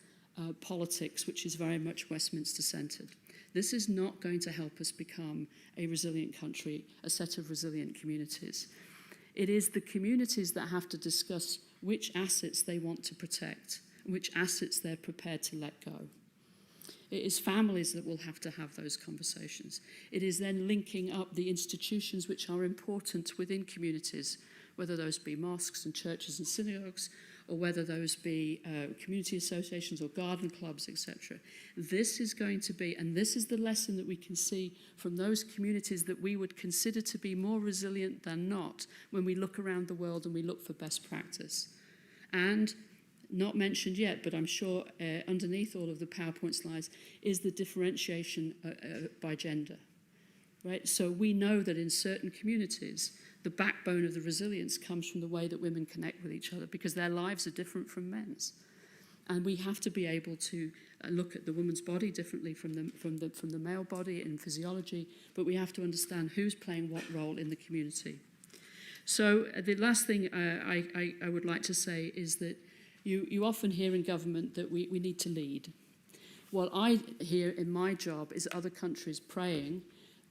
S5: politics which is very much Westminster centred. This is not going to help us become a resilient country, a set of resilient communities. It is the communities that have to discuss which assets they want to protect, which assets they're prepared to let go. It is families that will have to have those conversations. It is then linking up the institutions which are important within communities, whether those be mosques and churches and synagogues, or whether those be community associations or garden clubs, etc. This is going to be, and this is the lesson that we can see from those communities that we would consider to be more resilient than not when we look around the world and we look for best practice. And not mentioned yet, but I'm sure underneath all of the PowerPoint slides is the differentiation by gender. Right? So we know that in certain communities, the backbone of the resilience comes from the way that women connect with each other, because their lives are different from men's. And we have to be able to look at the woman's body differently from the male body in physiology, but we have to understand who's playing what role in the community. So the last thing I would like to say is that you often hear in government that we need to lead. What I hear in my job is other countries praying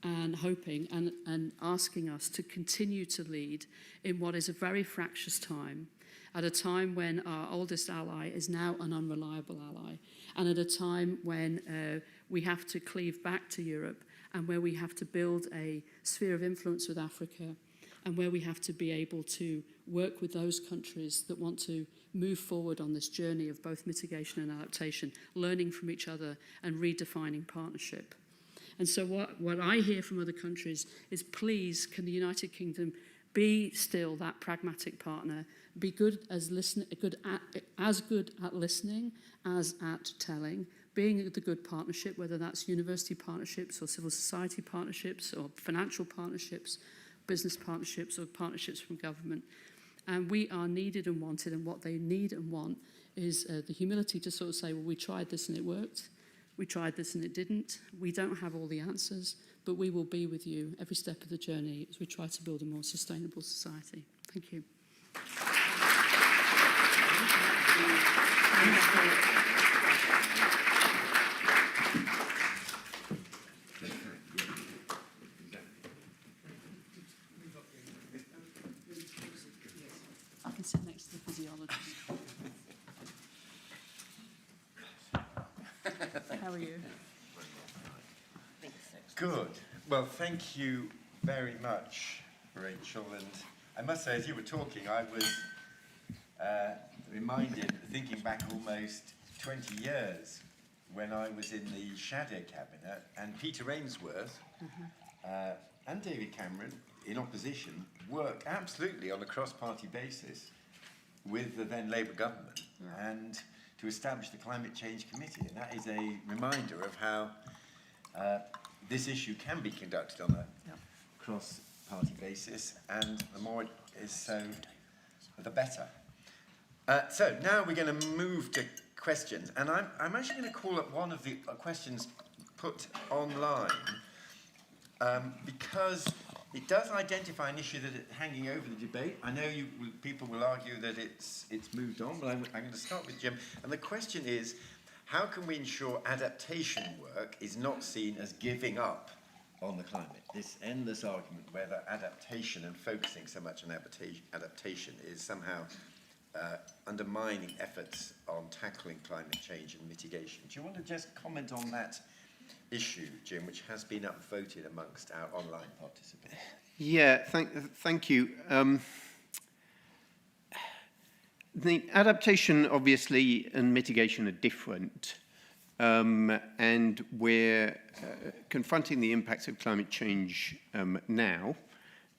S5: and hoping and asking us to continue to lead in what is a very fractious time, at a time when our oldest ally is now an unreliable ally, and at a time when we have to cleave back to Europe, and where we have to build a sphere of influence with Africa, and where we have to be able to work with those countries that want to move forward on this journey of both mitigation and adaptation, learning from each other and redefining partnership. And so what I hear from other countries is, please, can the United Kingdom be still that pragmatic partner, be good as good at listening as at telling, being the good partnership, whether that's university partnerships or civil society partnerships or financial partnerships, business partnerships or partnerships from government. And we are needed and wanted, and what they need and want is the humility to sort of say, well, we tried this and it worked. We tried this and it didn't. We don't have all the answers, but we will be with you every step of the journey as we try to build a more sustainable society. Thank you. I can sit next to the physiologist. How are you?
S1: Good. Well, thank you very much, Rachel. And I must say, as you were talking, I was reminded, thinking back almost 20 years, when I was in the Shadow Cabinet, and Peter Ainsworth and David Cameron, in opposition, worked absolutely on a cross-party basis with the then Labour government, and to establish the Climate Change Committee. And that is a reminder of how this issue can be conducted on a cross-party basis, and the more it is so, the better. So now we're going to move to questions, and I'm actually going to call up one of the questions put online because it does identify an issue that is hanging over the debate. I know people will argue that it's moved on, but I'm going to start with Jim. And the question is, how can we ensure adaptation work is not seen as giving up on the climate? This endless argument whether adaptation and focusing so much on adaptation is somehow undermining efforts on tackling climate change and mitigation. Do you want to just comment on that issue, Jim, which has been upvoted amongst our online participants?
S2: Yeah, thank you. The adaptation, obviously, and mitigation are different, and we're confronting the impacts of climate change now,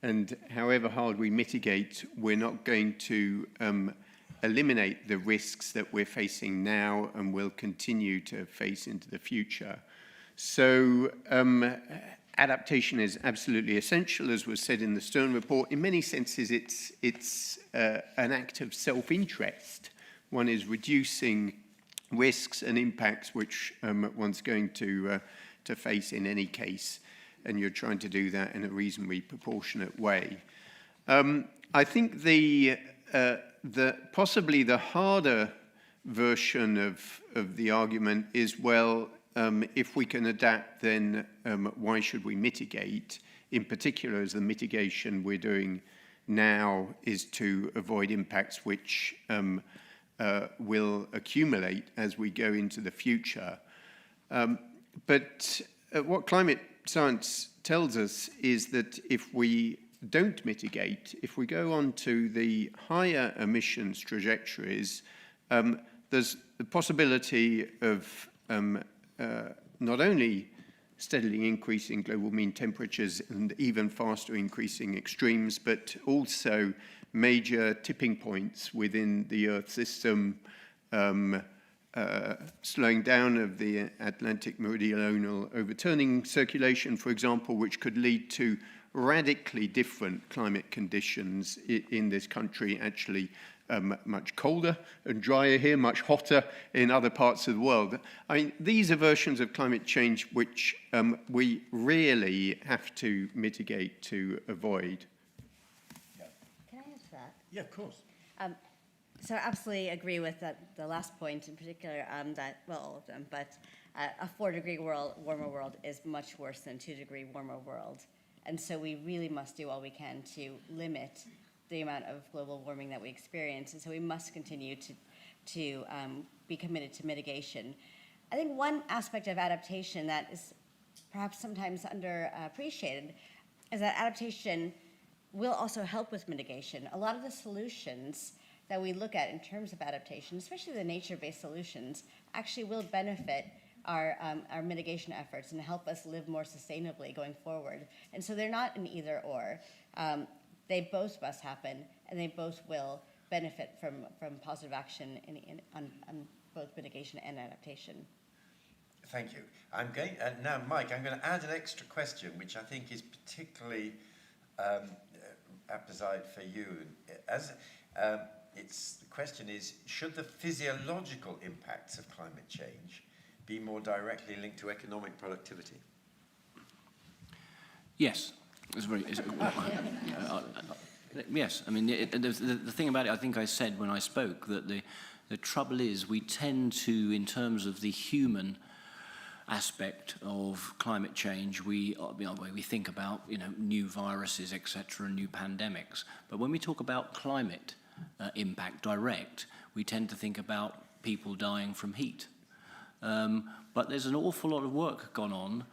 S2: And however hard we mitigate, we're not going to eliminate the risks that we're facing now and will continue to face into the future. So adaptation is absolutely essential, as was said in the Stern report. In many senses, it's an act of self-interest. One is reducing risks and impacts which one's going to face in any case, and you're trying to do that in a reasonably proportionate way. I think possibly the harder version of the argument is, well, if we can adapt, then why should we mitigate? In particular, as the mitigation we're doing now is to avoid impacts which will accumulate as we go into the future. But what climate science tells us is that if we don't mitigate, if we go on to the higher emissions trajectories, there's the possibility of not only steadily increasing global mean temperatures and even faster increasing extremes, but also major tipping points within the Earth system, slowing down of the Atlantic meridional overturning circulation, for example, which could lead to radically different climate conditions in this country, actually much colder and drier here, much hotter in other parts of the world. I mean, these are versions of climate change which we really have to mitigate to avoid.
S3: Can I answer that?
S1: Yeah, of course.
S3: So I absolutely agree with the last point in particular, that, well, all of them, but a 4-degree warmer world is much worse than a 2-degree warmer world. And so we really must do all we can to limit the amount of global warming that we experience. And so we must continue to be committed to mitigation. I think one aspect of adaptation that is perhaps sometimes underappreciated is that adaptation will also help with mitigation. A lot of the solutions that we look at in terms of adaptation, especially the nature-based solutions, actually will benefit our mitigation efforts and help us live more sustainably going forward. And so they're not an either-or. They both must happen, and they both will benefit from positive action on both mitigation and adaptation.
S1: Thank you. I'm going now, Mike. I'm going to add an extra question, which I think is particularly apposite for you. The question is: should the physiological impacts of climate change be more directly linked to economic productivity?
S4: Yes. Yes. I mean, the thing about it, I think I said when I spoke, that the trouble is we tend to, in terms of the human aspect of climate change, we think about new viruses, etc., and new pandemics. But when we talk about climate impact direct, we tend to think about people dying from heat. But there's an awful lot of work gone on,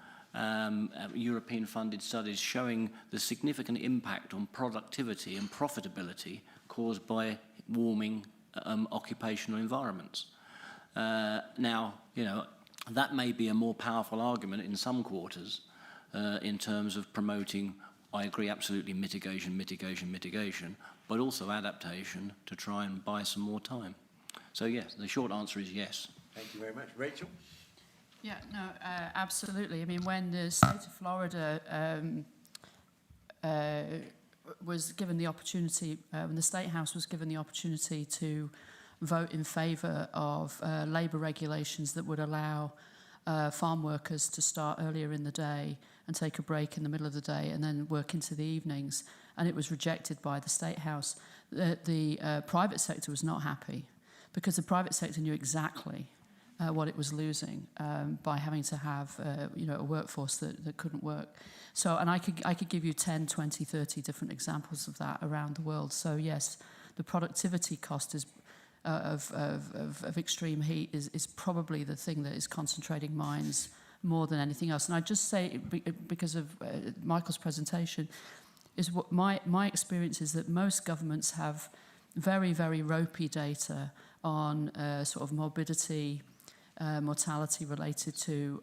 S4: European-funded studies showing the significant impact on productivity and profitability caused by warming occupational environments. Now, that may be a more powerful argument in some quarters in terms of promoting, I agree, absolutely mitigation, but also adaptation to try and buy some more time. So yes, the short answer is yes.
S1: Thank you very much. Rachel?
S5: Yeah, no, absolutely. I mean, when the state of Florida was given the opportunity, when the State House was given the opportunity to vote in favour of labour regulations that would allow farm workers to start earlier in the day and take a break in the middle of the day and then work into the evenings, and it was rejected by the State House, the private sector was not happy, because the private sector knew exactly what it was losing by having to have a workforce that couldn't work. So, and I could give you 10, 20, 30 different examples of that around the world. So yes, the productivity cost is of extreme heat is probably the thing that is concentrating minds more than anything else. And I just say, because of Michael's presentation, is what my experience is that most governments have very, very ropey data on sort of morbidity, mortality related to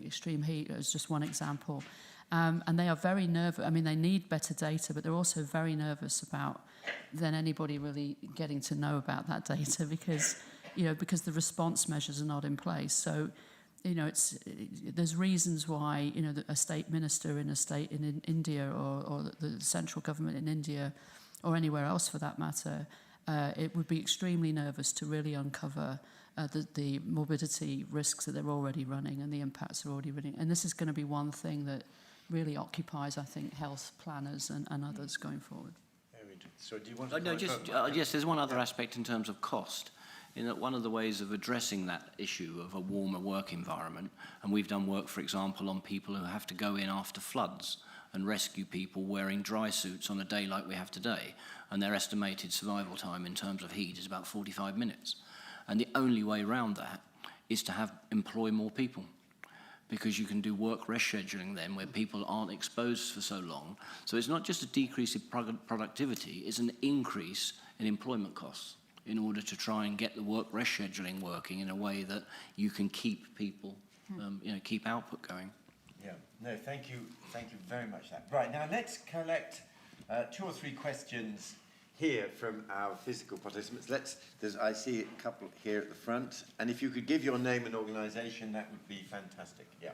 S5: extreme heat, as just one example. And they are very nervous. I mean, they need better data, but they're also very nervous about then anybody really getting to know about that data because the response measures are not in place. So, there's reasons why, a state minister in a state in India or the central government in India or anywhere else for that matter, it would be extremely nervous to really uncover the morbidity risks that they're already running and the impacts they're already running. And this is going to be one thing that really occupies, I think, health planners and others going forward.
S1: So do you want to...
S4: No, yes, there's one other aspect in terms of cost. In that one of the ways of addressing that issue of a warmer work environment, and we've done work, for example, on people who have to go in after floods and rescue people wearing dry suits on a day like we have today, and their estimated survival time in terms of heat is about 45 minutes. And the only way around that is to employ more people, because you can do work rest scheduling then where people aren't exposed for so long. So it's not just a decrease in productivity, it's an increase in employment costs in order to try and get the work rest scheduling working in a way that you can keep people, keep output going.
S1: Yeah, no, thank you very much. Right, now let's collect 2 or 3 questions here from our physical participants. I see a couple here at the front, and if you could give your name and organisation, that would be fantastic. Yeah.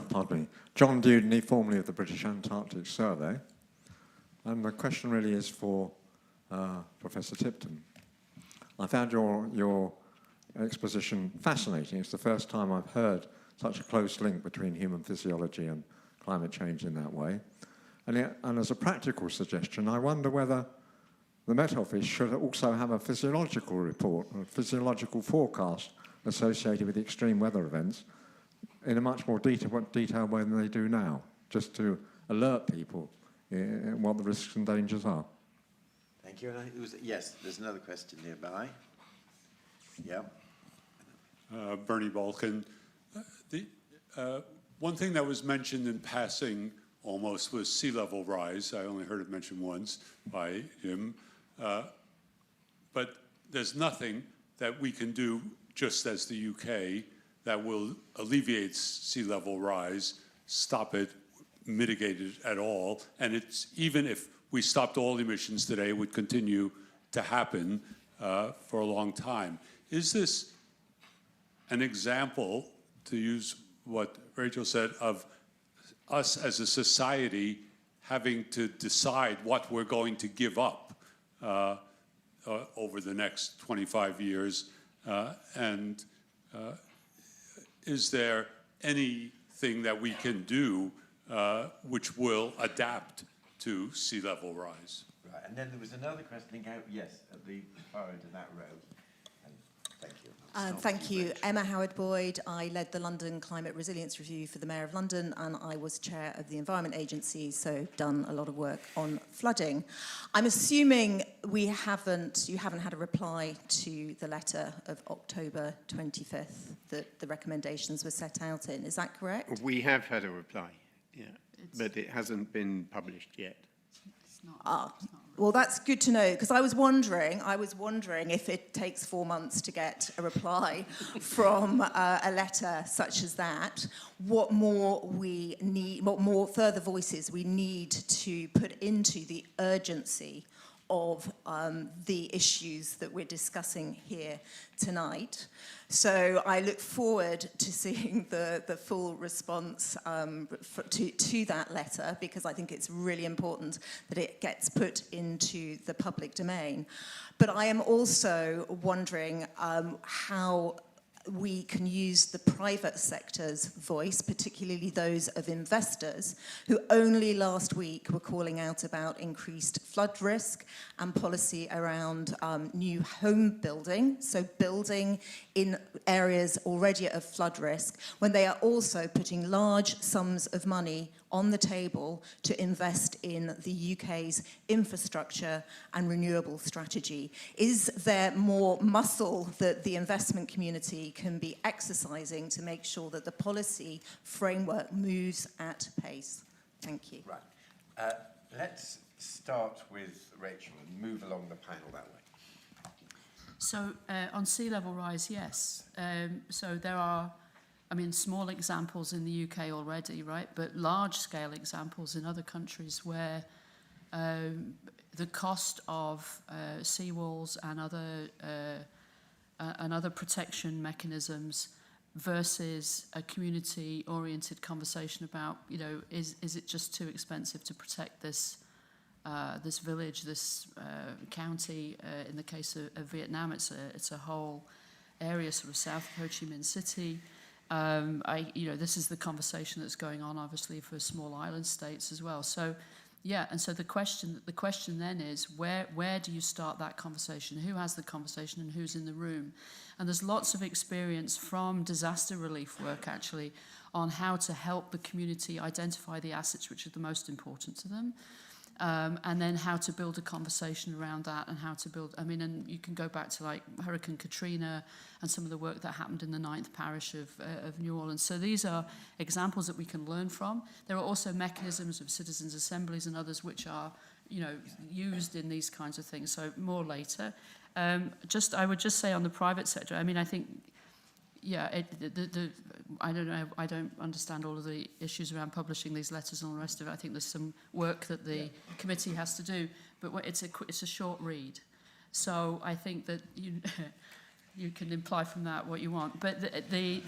S6: Pardon me. John Dewdney, formerly of the British Antarctic Survey. And the question really is for Professor Tipton. I found your exposition fascinating. It's the first time I've heard such a close link between human physiology and climate change in that way. And as a practical suggestion, I wonder whether the Met Office should also have a physiological report, a physiological forecast associated with extreme weather events in a much more detailed way than they do now, just to alert people what the risks and dangers are.
S1: Thank you. Yes, there's another question nearby. Yeah.
S7: Bernie Balkan. One thing that was mentioned in passing almost was sea level rise. I only heard it mentioned once by him. But there's nothing that we can do, just as the UK, that will alleviate sea level rise, stop it, mitigate it at all. And it's even if we stopped all emissions today, it would continue to happen for a long time. Is this an example, to use what Rachel said, of us as a society having to decide what we're going to give up over the next 25 years? And is there anything that we can do which will adapt to sea level rise?
S1: Right, and then there was another question, yes, at the far end of that row. And thank you.
S8: Thank you. Emma Howard-Boyd. I led the London Climate Resilience Review for the Mayor of London, and I was chair of the Environment Agency, so done a lot of work on flooding. I'm assuming you haven't had a reply to the letter of October 25th that the recommendations were set out in. Is that correct?
S2: We have had a reply, yeah, but it hasn't been published yet.
S8: Well, that's good to know, because I was wondering if it takes 4 months to get a reply from a letter such as that, what more we need, what more further voices we need to put into the urgency of the issues that we're discussing here tonight. So I look forward to seeing the full response to that letter, because I think it's really important that it gets put into the public domain. But I am also wondering how we can use the private sector's voice, particularly those of investors, who only last week were calling out about increased flood risk and policy around new home building, so building in areas already of flood risk, when they are also putting large sums of money on the table to invest in the UK's infrastructure and renewable strategy. Is there more muscle that the investment community can be exercising to make sure that the policy framework moves at pace? Thank you.
S1: Right. Let's start with Rachel and move along the panel that way.
S5: So on sea level rise, yes. So there are I mean, small examples in the UK already, right? But large-scale examples in other countries where the cost of seawalls and other protection mechanisms versus a community-oriented conversation about, you know, is it just too expensive to protect this this village, this county? In the case of Vietnam, it's a whole area sort of south of Ho Chi Minh City. You know, this is the conversation that's going on, obviously, for small island states as well. So, yeah, and so the question then is, where do you start that conversation? Who has the conversation and who's in the room? And there's lots of experience from disaster relief work, actually, on how to help the community identify the assets which are the most important to them. And then how to build a conversation around that, and how to build, I mean, and you can go back to like Hurricane Katrina and some of the work that happened in the 9th parish of New Orleans. So these are examples that we can learn from. There are also mechanisms of citizens' assemblies and others which are, you know, used in these kinds of things, so more later. I would just say on the private sector, I mean, I think, yeah, I don't know, I don't understand all of the issues around publishing these letters and all the rest of it. I think there's some work that the committee has to do, but it's a short read. So I think that you can imply from that what you want. But the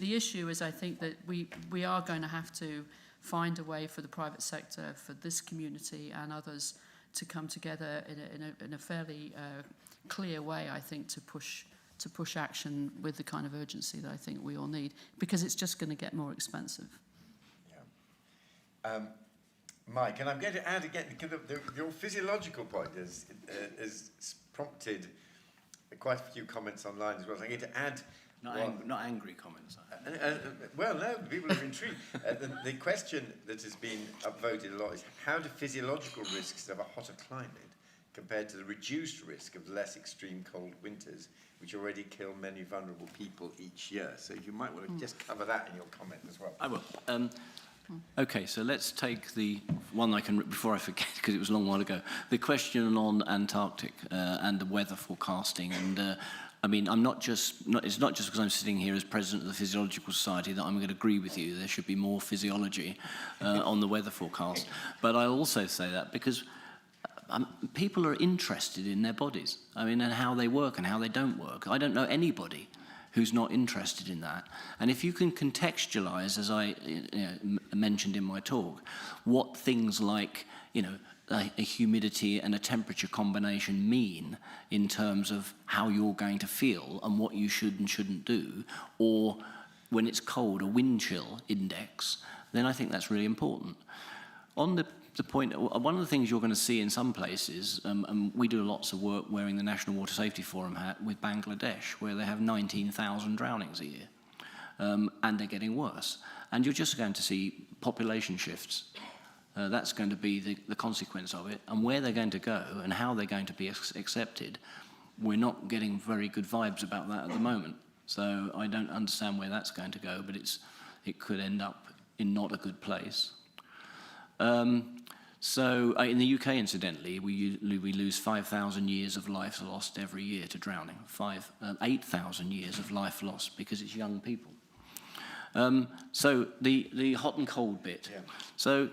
S5: issue is, I think that we are going to have to find a way for the private sector, for this community and others to come together in a fairly clear way, I think, to push action with the kind of urgency that I think we all need, because it's just going to get more expensive.
S1: Yeah. Mike, and I'm going to add again, because your physiological point has prompted quite a few comments online as well. So I'm going to add...
S4: Not angry comments.
S1: Well, no, people are intrigued. The question that has been upvoted a lot is, how do physiological risks of a hotter climate compared to the reduced risk of less extreme cold winters, which already kill many vulnerable people each year? So you might want to just cover that in your comment as well.
S4: I will. Okay, so let's take the one I can, before I forget, because it was a long while ago, the question on Antarctic and the weather forecasting. And I mean, it's not just because I'm sitting here as president of the Physiological Society that I'm going to agree with you. There should be more physiology on the weather forecast. But I also say that because people are interested in their bodies, I mean, and how they work and how they don't work. I don't know anybody who's not interested in that. And if you can contextualize, as I mentioned in my talk, what things like, you know, a humidity and a temperature combination mean in terms of how you're going to feel and what you should and shouldn't do, or when it's cold, a wind chill index, then I think that's really important. On the point, one of the things you're going to see in some places, and we do lots of work wearing the National Water Safety Forum hat with Bangladesh, where they have 19,000 drownings a year, and they're getting worse. And you're just going to see population shifts. That's going to be the consequence of it, and where they're going to go and how they're going to be accepted, we're not getting very good vibes about that at the moment. So I don't understand where that's going to go, but it could end up in not a good place. So in the UK, incidentally, we lose 5,000 years of life lost every year to drowning. 8,000 years of life lost because it's young people. So the hot and cold bit. Yeah. So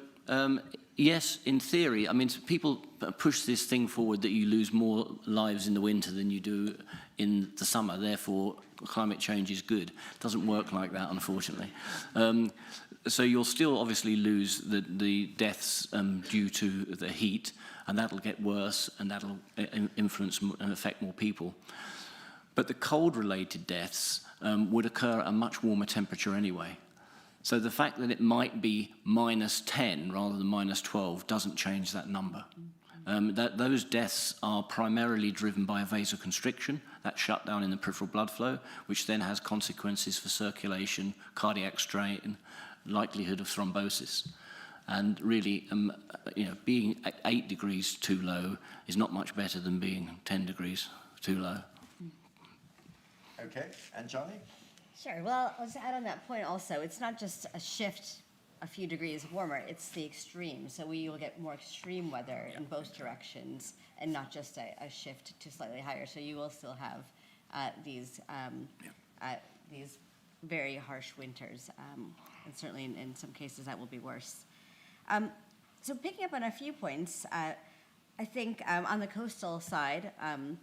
S4: yes, in theory, I mean, people push this thing forward that you lose more lives in the winter than you do in the summer. Therefore, climate change is good. It doesn't work like that, unfortunately. So you'll still obviously lose the deaths due to the heat, and that'll get worse, and that'll influence and affect more people. But the cold-related deaths would occur at a much warmer temperature anyway. So the fact that it might be -10 rather than -12 doesn't change that number. Those deaths are primarily driven by vasoconstriction, that shutdown in the peripheral blood flow, which then has consequences for circulation, cardiac strain, likelihood of thrombosis. And really, being 8 degrees too low is not much better than being 10 degrees too low.
S1: Okay, Anjali?
S3: Sure. Well, I'll just add on that point also, it's not just a shift a few degrees warmer, it's the extreme. So we will get more extreme weather in both directions, and not just a shift to slightly higher. So you will still have these very harsh winters, and certainly in some cases that will be worse. So picking up on a few points, I think on the coastal side, and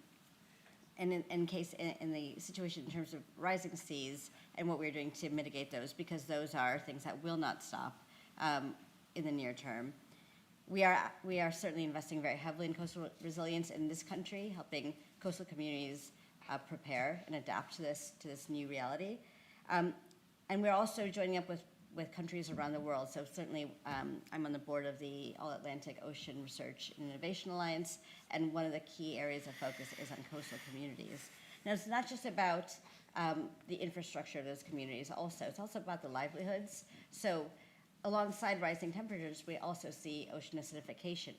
S3: in the situation in terms of rising seas and what we're doing to mitigate those, because those are things that will not stop in the near term. We are certainly investing very heavily in coastal resilience in this country, helping coastal communities prepare and adapt to this new reality. And we're also joining up with countries around the world. So certainly I'm on the board of the All-Atlantic Ocean Research and Innovation Alliance, and one of the key areas of focus is on coastal communities. Now, it's not just about the infrastructure of those communities also. It's also about the livelihoods. So alongside rising temperatures, we also see ocean acidification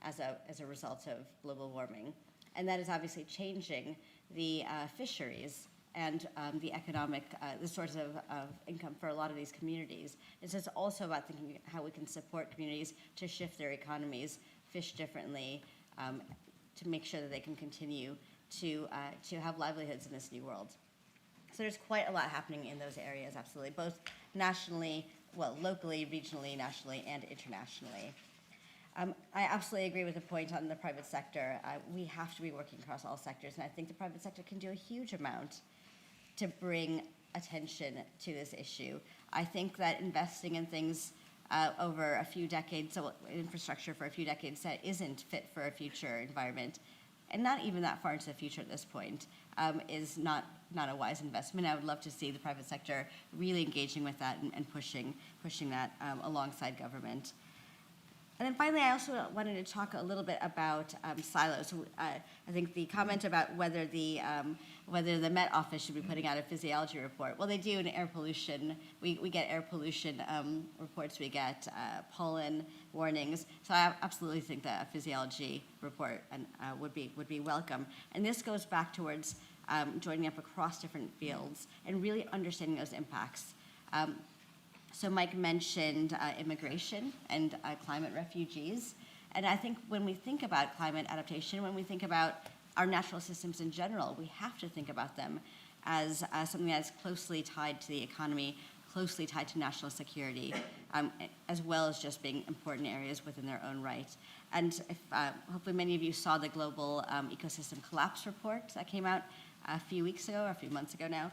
S3: as a result of global warming. And that is obviously changing the fisheries and the economic, the source of income for a lot of these communities. And so it's also about thinking how we can support communities to shift their economies, fish differently, to make sure that they can continue to have livelihoods in this new world. So there's quite a lot happening in those areas, absolutely, both nationally, well, locally, regionally, nationally, and internationally. I absolutely agree with the point on the private sector. We have to be working across all sectors, and I think the private sector can do a huge amount to bring attention to this issue. I think that investing in things over a few decades, so infrastructure for a few decades that isn't fit for a future environment, and not even that far into the future at this point, is not a wise investment. I would love to see the private sector really engaging with that and pushing that alongside government. And then finally, I also wanted to talk a little bit about silos. I think the comment about whether the Met Office should be putting out a physiology report. Well, they do in air pollution. We get air pollution reports. We get pollen warnings. So I absolutely think that a physiology report would be welcome. And this goes back towards joining up across different fields and really understanding those impacts. So Mike mentioned immigration and climate refugees. And I think when we think about climate adaptation, when we think about our natural systems in general, we have to think about them as something that's closely tied to the economy, closely tied to national security, as well as just being important areas within their own right. And if, hopefully many of you saw the global ecosystem collapse report that came out a few weeks ago, or a few months ago now.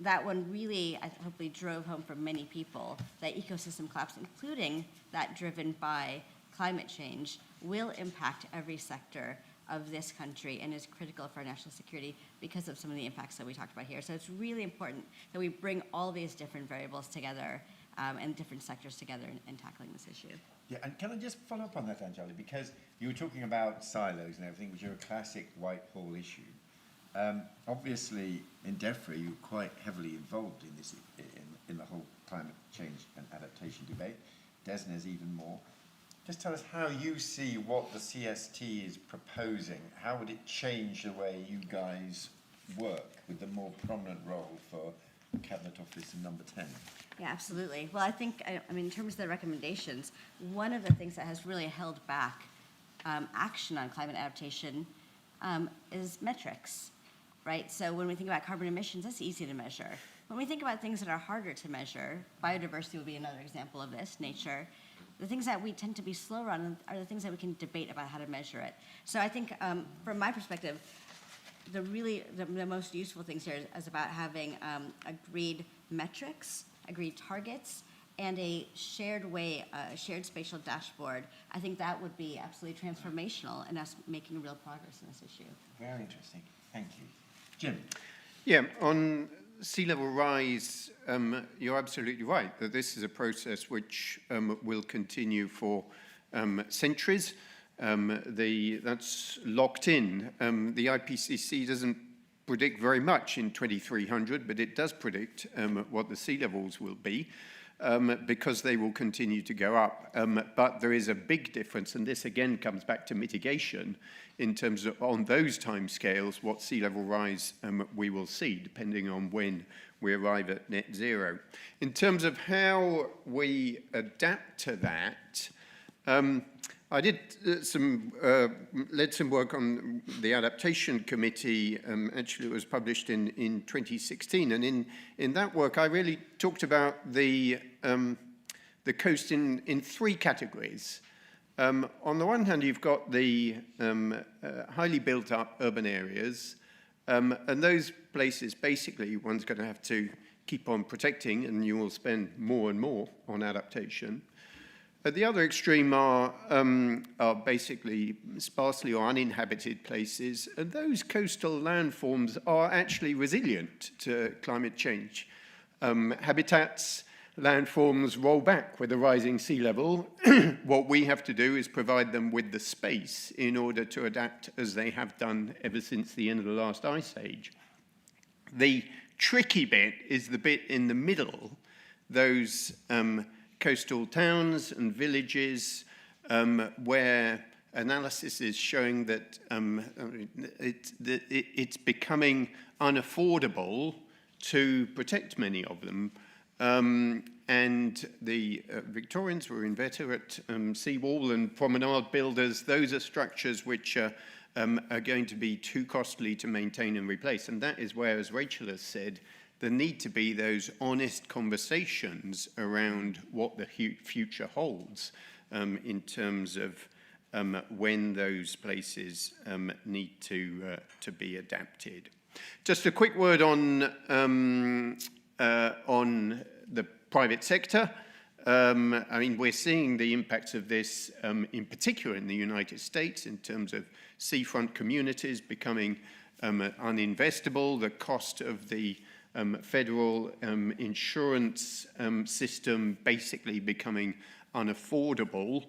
S3: That one really, hopefully, drove home for many people that ecosystem collapse, including that driven by climate change, will impact every sector of this country and is critical for our national security because of some of the impacts that we talked about here. So it's really important that we bring all these different variables together and different sectors together in tackling this issue.
S9: Yeah, and can I just follow up on that, Anjali, because you were talking about silos and everything, which are a classic Whitehall issue. Obviously, in DEFRA, you're quite heavily involved in this, in the whole climate change and adaptation debate. DESNA's even more. Just tell us how you see what the CST is proposing. How would it change the way you guys work with the more prominent role for Cabinet Office number 10?
S3: Yeah, absolutely. Well, I think, in terms of the recommendations, one of the things that has really held back action on climate adaptation is metrics. Right? So when we think about carbon emissions, that's easy to measure. When we think about things that are harder to measure, biodiversity would be another example of this, nature, the things that we tend to be slower on are the things that we can debate about how to measure it. So I think from my perspective, the most useful things here is about having agreed metrics, agreed targets, and a shared spatial dashboard. I think that would be absolutely transformational in us making real progress in this issue.
S9: Very interesting. Thank you. Jim?
S2: Yeah, on sea level rise, you're absolutely right that this is a process which will continue for centuries. That's locked in. The IPCC doesn't predict very much in 2300, but it does predict what the sea levels will be. Because they will continue to go up. But there is a big difference, and this again comes back to mitigation in terms of, on those timescales, what sea level rise we will see, depending on when we arrive at net zero. In terms of how we adapt to that, I did led some work on the adaptation committee. Actually, it was published in 2016, and in that work, I really talked about the coast in three categories. On the one hand, you've got the highly built-up urban areas, and those places, basically, one's going to have to keep on protecting, and you will spend more and more on adaptation. At the other extreme are basically sparsely or uninhabited places, and those coastal landforms are actually resilient to climate change. Habitats, landforms roll back with the rising sea level. What we have to do is provide them with the space in order to adapt as they have done ever since the end of the last ice age. The tricky bit is the bit in the middle, those coastal towns and villages where analysis is showing that it's becoming unaffordable to protect many of them. And the Victorians were inveterate seawall and promenade builders. Those are structures which are going to be too costly to maintain and replace. And that is where, as Rachel has said, there need to be those honest conversations around what the future holds in terms of when those places need to be adapted. Just a quick word on the private sector. I mean, we're seeing the impacts of this in particular in the United States in terms of seafront communities becoming uninvestable, the cost of the federal insurance system basically becoming unaffordable.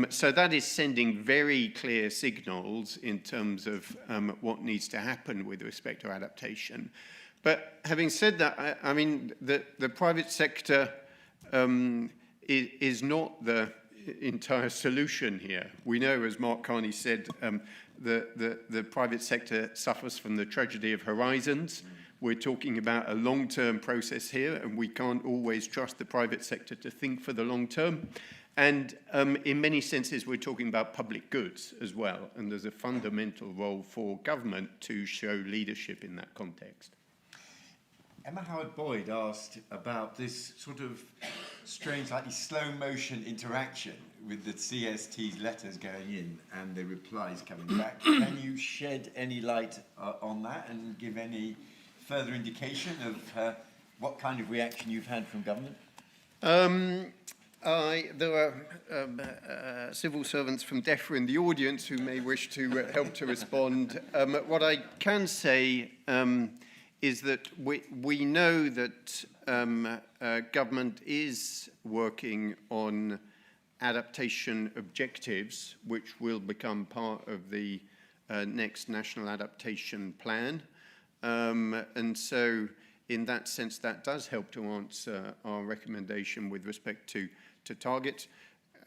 S2: So that is sending very clear signals in terms of what needs to happen with respect to adaptation. But having said that, I mean, the private sector is not the entire solution here. We know, as Mark Carney said, the private sector suffers from the tragedy of horizons. We're talking about a long-term process here, and we can't always trust the private sector to think for the long term. And in many senses, we're talking about public goods as well, and there's a fundamental role for government to show leadership in that context.
S9: Emma Howard-Boyd asked about this sort of strange, slightly slow-motion interaction with the CST's letters going in and the replies coming back. Can you shed any light on that and give any further indication of what kind of reaction you've had from government?
S2: There are civil servants from DEFRA in the audience who may wish to help to respond. What I can say is that we know that government is working on adaptation objectives, which will become part of the next National Adaptation Plan. And so in that sense, that does help to answer our recommendation with respect to targets.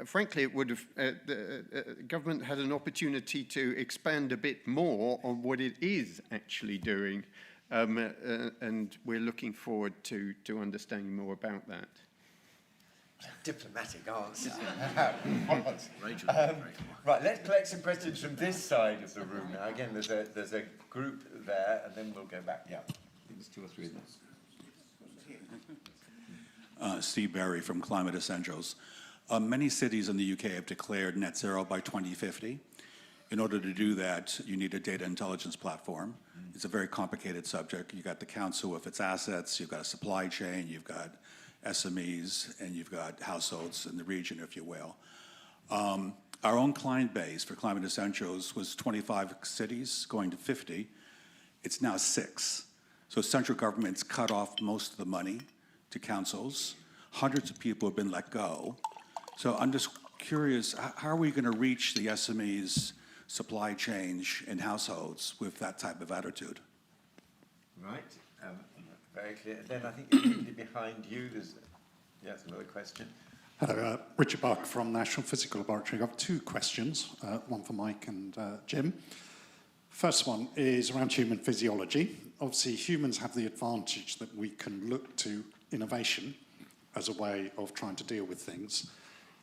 S2: Frankly, it would have, the government had an opportunity to expand a bit more on what it is actually doing. And we're looking forward to understanding more about that.
S9: Diplomatic answer. Right, let's collect some questions from this side of the room now. Again, there's a group there, and then we'll go back. Yeah, there's two or three of them.
S10: Steve Barry from Climate Essentials. Many cities in the UK have declared net zero by 2050. In order to do that, you need a data intelligence platform. It's a very complicated subject. You've got the council with its assets, you've got a supply chain, you've got SMEs, and you've got households in the region, if you will. Our own client base for Climate Essentials was 25 cities going to 50. It's now 6. So central government's cut off most of the money to councils. Hundreds of people have been let go. So I'm just curious, how are we going to reach the SMEs, supply chain, and households with that type of attitude?
S9: Right, very clear. Then I think immediately behind you, there's another question.
S11: Hello, Richard Buck from National Physical Laboratory. I've got 2 questions, one for Mike and Jim. First one is around human physiology. Obviously, humans have the advantage that we can look to innovation as a way of trying to deal with things.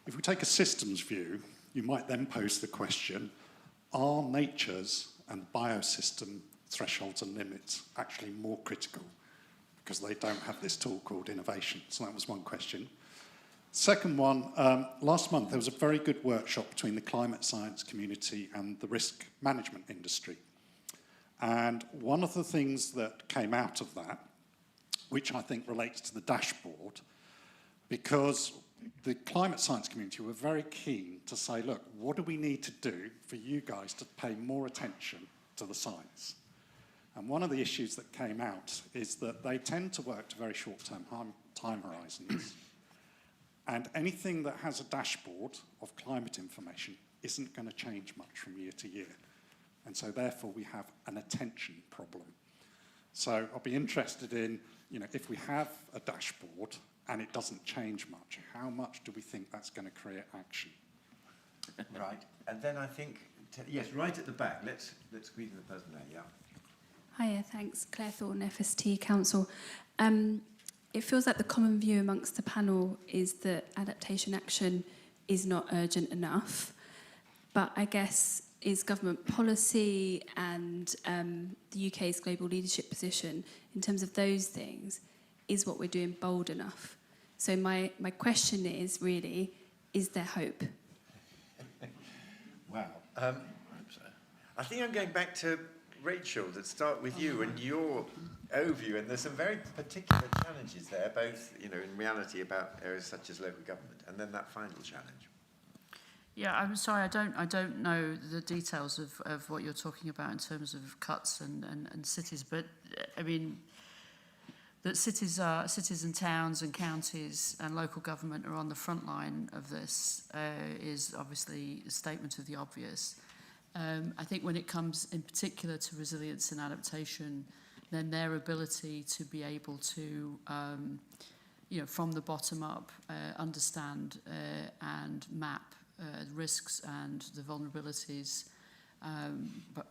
S11: If we take a systems view, you might then pose the question, are nature's and biosystem thresholds and limits actually more critical because they don't have this tool called innovation? So that was one question. Second one, last month there was a very good workshop between the climate science community and the risk management industry. And one of the things that came out of that, which I think relates to the dashboard, because the climate science community were very keen to say, look, what do we need to do for you guys to pay more attention to the science? And one of the issues that came out is that they tend to work to very short-term time horizons. And anything that has a dashboard of climate information isn't going to change much from year to year. And so therefore we have an attention problem. So I'll be interested in, if we have a dashboard and it doesn't change much, how much do we think that's going to create action?
S9: Right. And then I think, yes, right at the back. Let's squeeze in the person there, yeah.
S12: Hiya, thanks. Claire Thornton, FST Council. It feels like the common view amongst the panel is that adaptation action is not urgent enough. But I guess is government policy and the UK's global leadership position in terms of those things, is what we're doing bold enough? So my question is really, is there hope?
S9: Wow. I think I'm going back to Rachel, to start with you and your overview, and there's some very particular challenges there, both, in reality about areas such as local government, and then that final challenge.
S5: Yeah, I'm sorry, I don't know the details of what you're talking about in terms of cuts and cities, but I mean, that cities and towns and counties and local government are on the front line of this is obviously a statement of the obvious. I think when it comes in particular to resilience and adaptation, then their ability to be able to, from the bottom up, understand and map risks and the vulnerabilities, but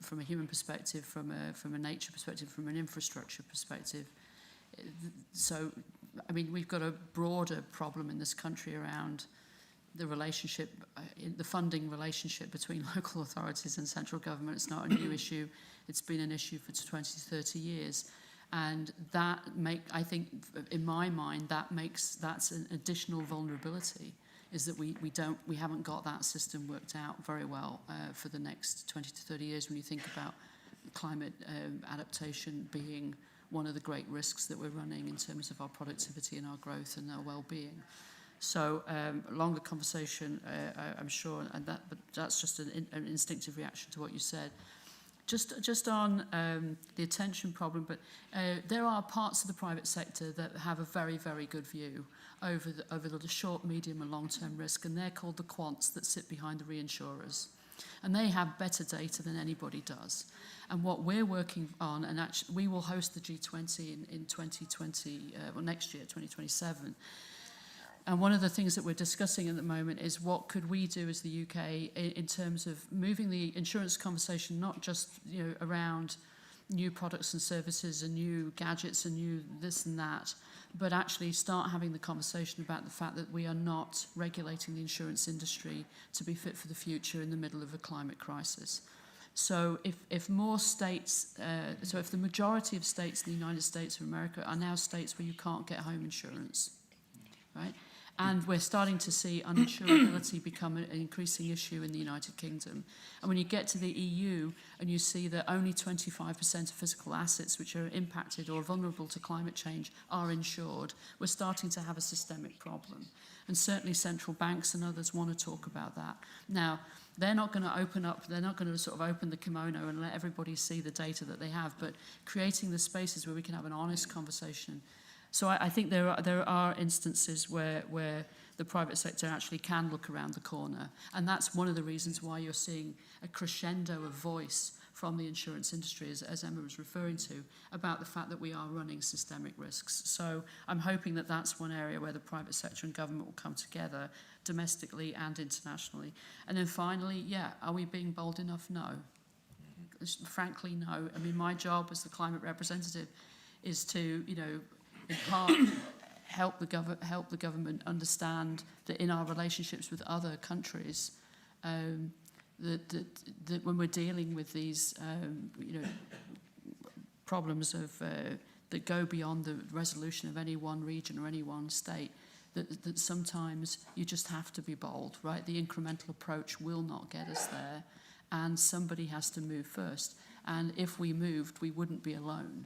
S5: from a human perspective, from a nature perspective, from an infrastructure perspective. So, I mean, we've got a broader problem in this country around the relationship, the funding relationship between local authorities and central government. It's not a new issue. It's been an issue for 20 to 30 years. And that I think, in my mind, that's an additional vulnerability, is that we haven't got that system worked out very well for the next 20 to 30 years when you think about climate adaptation being one of the great risks that we're running in terms of our productivity and our growth and our well-being. So a longer conversation, I'm sure, but that's just an instinctive reaction to what you said. Just on the attention problem, but there are parts of the private sector that have a very, very good view over the short, medium and long-term risk, and they're called the quants that sit behind the reinsurers. And they have better data than anybody does. And what we're working on, and actually we will host the G20 in 2020, next year, 2027. And one of the things that we're discussing at the moment is what could we do as the UK in terms of moving the insurance conversation, not just around new products and services and new gadgets and new this and that, but actually start having the conversation about the fact that we are not regulating the insurance industry to be fit for the future in the middle of a climate crisis. So if more states, if the majority of states in the United States of America are now states where you can't get home insurance, right? And we're starting to see uninsurability become an increasing issue in the United Kingdom. And when you get to the EU and you see that only 25% of physical assets which are impacted or vulnerable to climate change are insured, we're starting to have a systemic problem. And certainly central banks and others want to talk about that. Now, they're not going to sort of open the kimono and let everybody see the data that they have, but creating the spaces where we can have an honest conversation. So I think there are instances where the private sector actually can look around the corner. And that's one of the reasons why you're seeing a crescendo of voice from the insurance industry, as Emma was referring to, about the fact that we are running systemic risks. So I'm hoping that that's one area where the private sector and government will come together domestically and internationally. And then finally, are we being bold enough? No. Frankly, no. I mean, my job as the climate representative is to, in part, help the government understand that in our relationships with other countries, that when we're dealing with these, problems of that go beyond the resolution of any one region or any one state, that sometimes you just have to be bold, right? The incremental approach will not get us there, and somebody has to move first. And if we moved, we wouldn't be alone.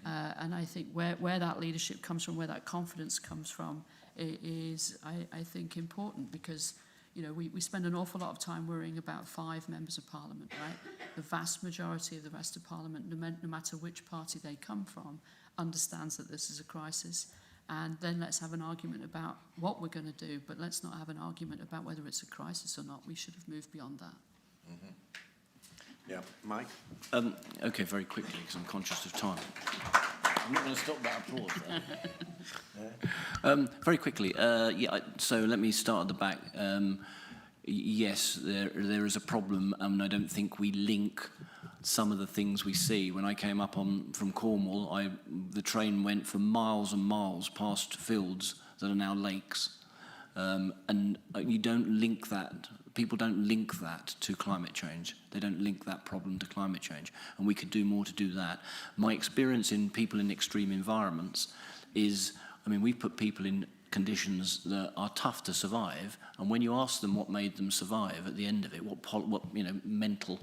S5: And I think where that leadership comes from, where that confidence comes from, is, I think, important, because we spend an awful lot of time worrying about 5 members of Parliament, right? The vast majority of the rest of Parliament, no matter which party they come from, understands that this is a crisis. And then let's have an argument about what we're going to do, but let's not have an argument about whether it's a crisis or not. We should have moved beyond that.
S1: Mm-hmm. Yeah, Mike?
S4: Okay, very quickly, because I'm conscious of time. I'm not going to stop that applause there. Very quickly, so let me start at the back. Yes, there is a problem, and I don't think we link some of the things we see. When I came up from Cornwall, the train went for miles and miles past fields that are now lakes. And you don't link that. People don't link that to climate change. They don't link that problem to climate change. And we could do more to do that. My experience in people in extreme environments is, we put people in conditions that are tough to survive. And when you ask them what made them survive at the end of it, what mental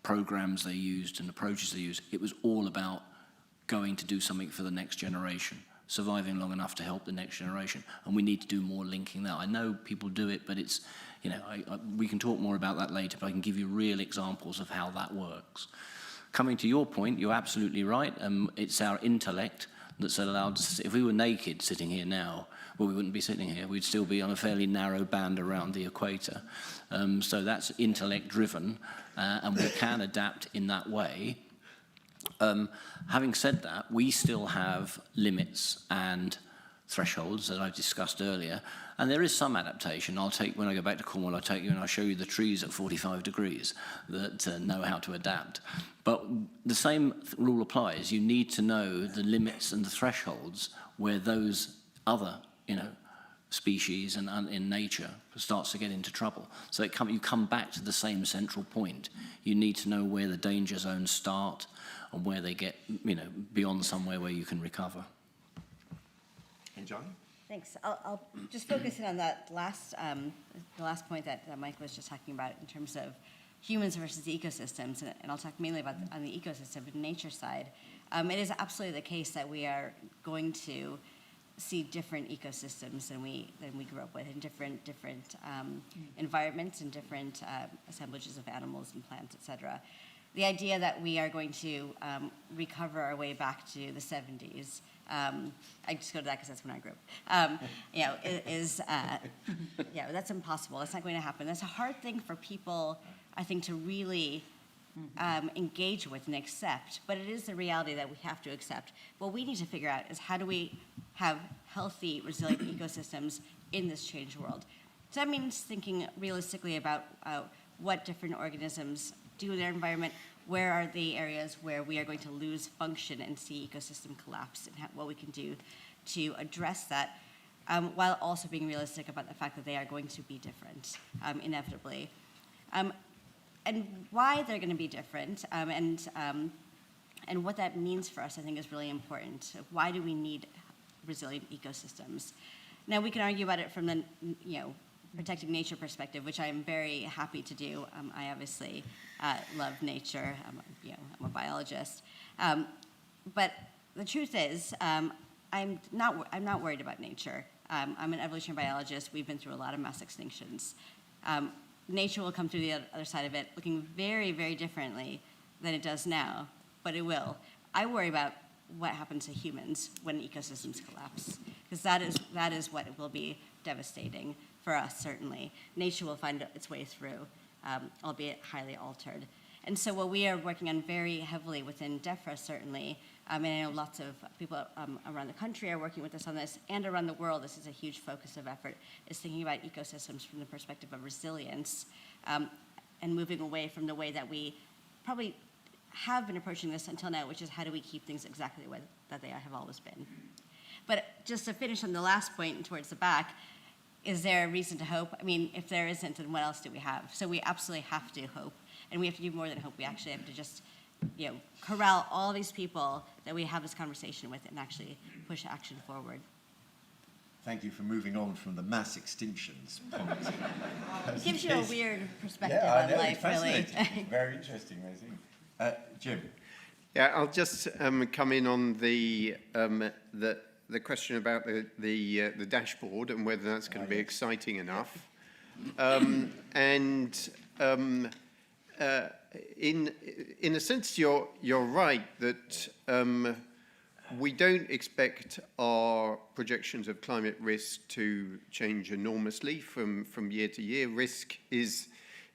S4: programs they used and approaches they used, it was all about going to do something for the next generation, surviving long enough to help the next generation. And we need to do more linking that. I know people do it, but it's, we can talk more about that later, but I can give you real examples of how that works. Coming to your point, you're absolutely right. It's our intellect that's allowed us to, if we were naked sitting here now, well, we wouldn't be sitting here. We'd still be on a fairly narrow band around the equator. So that's intellect driven, and we can adapt in that way. Having said that, we still have limits and thresholds that I discussed earlier, and there is some adaptation. When I go back to Cornwall, I'll take you and I'll show you the trees at 45 degrees that know how to adapt. But the same rule applies. You need to know the limits and the thresholds where those other, species and in nature starts to get into trouble. So you come back to the same central point. You need to know where the danger zones start and where they get, beyond somewhere where you can recover.
S1: Anjali?
S3: Thanks. I'll just focus in on that the last point that Mike was just talking about in terms of humans versus ecosystems, and I'll talk mainly about on the ecosystem and nature side. It is absolutely the case that we are going to see different ecosystems than we grew up with in different environments and different assemblages of animals and plants, etc. The idea that we are going to recover our way back to the 70s, I just go to that because that's when I grew up, that's impossible. That's not going to happen. That's a hard thing for people, I think, to really engage with and accept, but it is the reality that we have to accept. What we need to figure out is how do we have healthy, resilient ecosystems in this changed world. So that means thinking realistically about what different organisms do in their environment, where are the areas where we are going to lose function and see ecosystem collapse, and what we can do to address that, while also being realistic about the fact that they are going to be different, inevitably. And why they're going to be different, and what that means for us, I think, is really important. Why do we need resilient ecosystems? Now, we can argue about it from the, protecting nature perspective, which I am very happy to do. I obviously love nature. I'm a biologist. But the truth is, I'm not worried about nature. I'm an evolutionary biologist. We've been through a lot of mass extinctions. Nature will come through the other side of it looking very, very differently than it does now, but it will. I worry about what happens to humans when ecosystems collapse, because that is what will be devastating for us, certainly. Nature will find its way through, albeit highly altered. And so what we are working on very heavily within DEFRA, certainly, and I know lots of people around the country are working with us on this, and around the world, this is a huge focus of effort, is thinking about ecosystems from the perspective of resilience, and moving away from the way that we probably have been approaching this until now, which is how do we keep things exactly the way that they have always been. But just to finish on the last point and towards the back, is there a reason to hope? I mean, if there isn't, then what else do we have? So we absolutely have to hope, and we have to do more than hope. We actually have to just, corral all these people that we have this conversation with and actually push action forward.
S9: Thank you for moving on from the mass extinctions point.
S3: It gives you a weird perspective
S9: I
S3: on
S9: know,
S3: life, really.
S9: Very interesting, I think. Jim.
S2: Yeah, I'll just come in on the question about the dashboard and whether that's going to be exciting enough. In a sense, you're right that we don't expect our projections of climate risk to change enormously from year to year. Risk is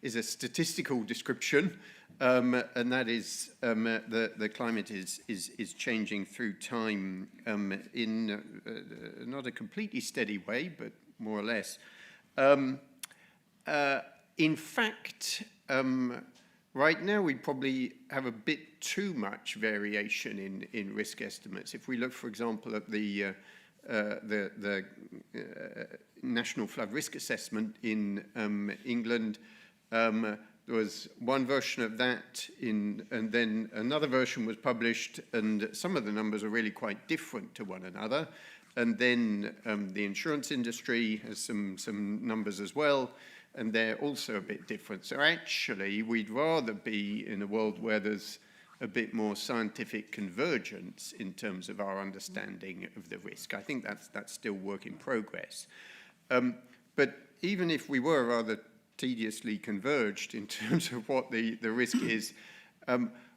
S2: a statistical description, and that is the climate is changing through time in not a completely steady way, but more or less. In fact, right now, we probably have a bit too much variation in risk estimates. If we look, for example, at the National Flood Risk Assessment in England, there was one version of that, and then another version was published, and some of the numbers are really quite different to one another. And then the insurance industry has some numbers as well, and they're also a bit different. So actually, we'd rather be in a world where there's a bit more scientific convergence in terms of our understanding of the risk. I think that's still work in progress. But even if we were rather tediously converged in terms of what the risk is,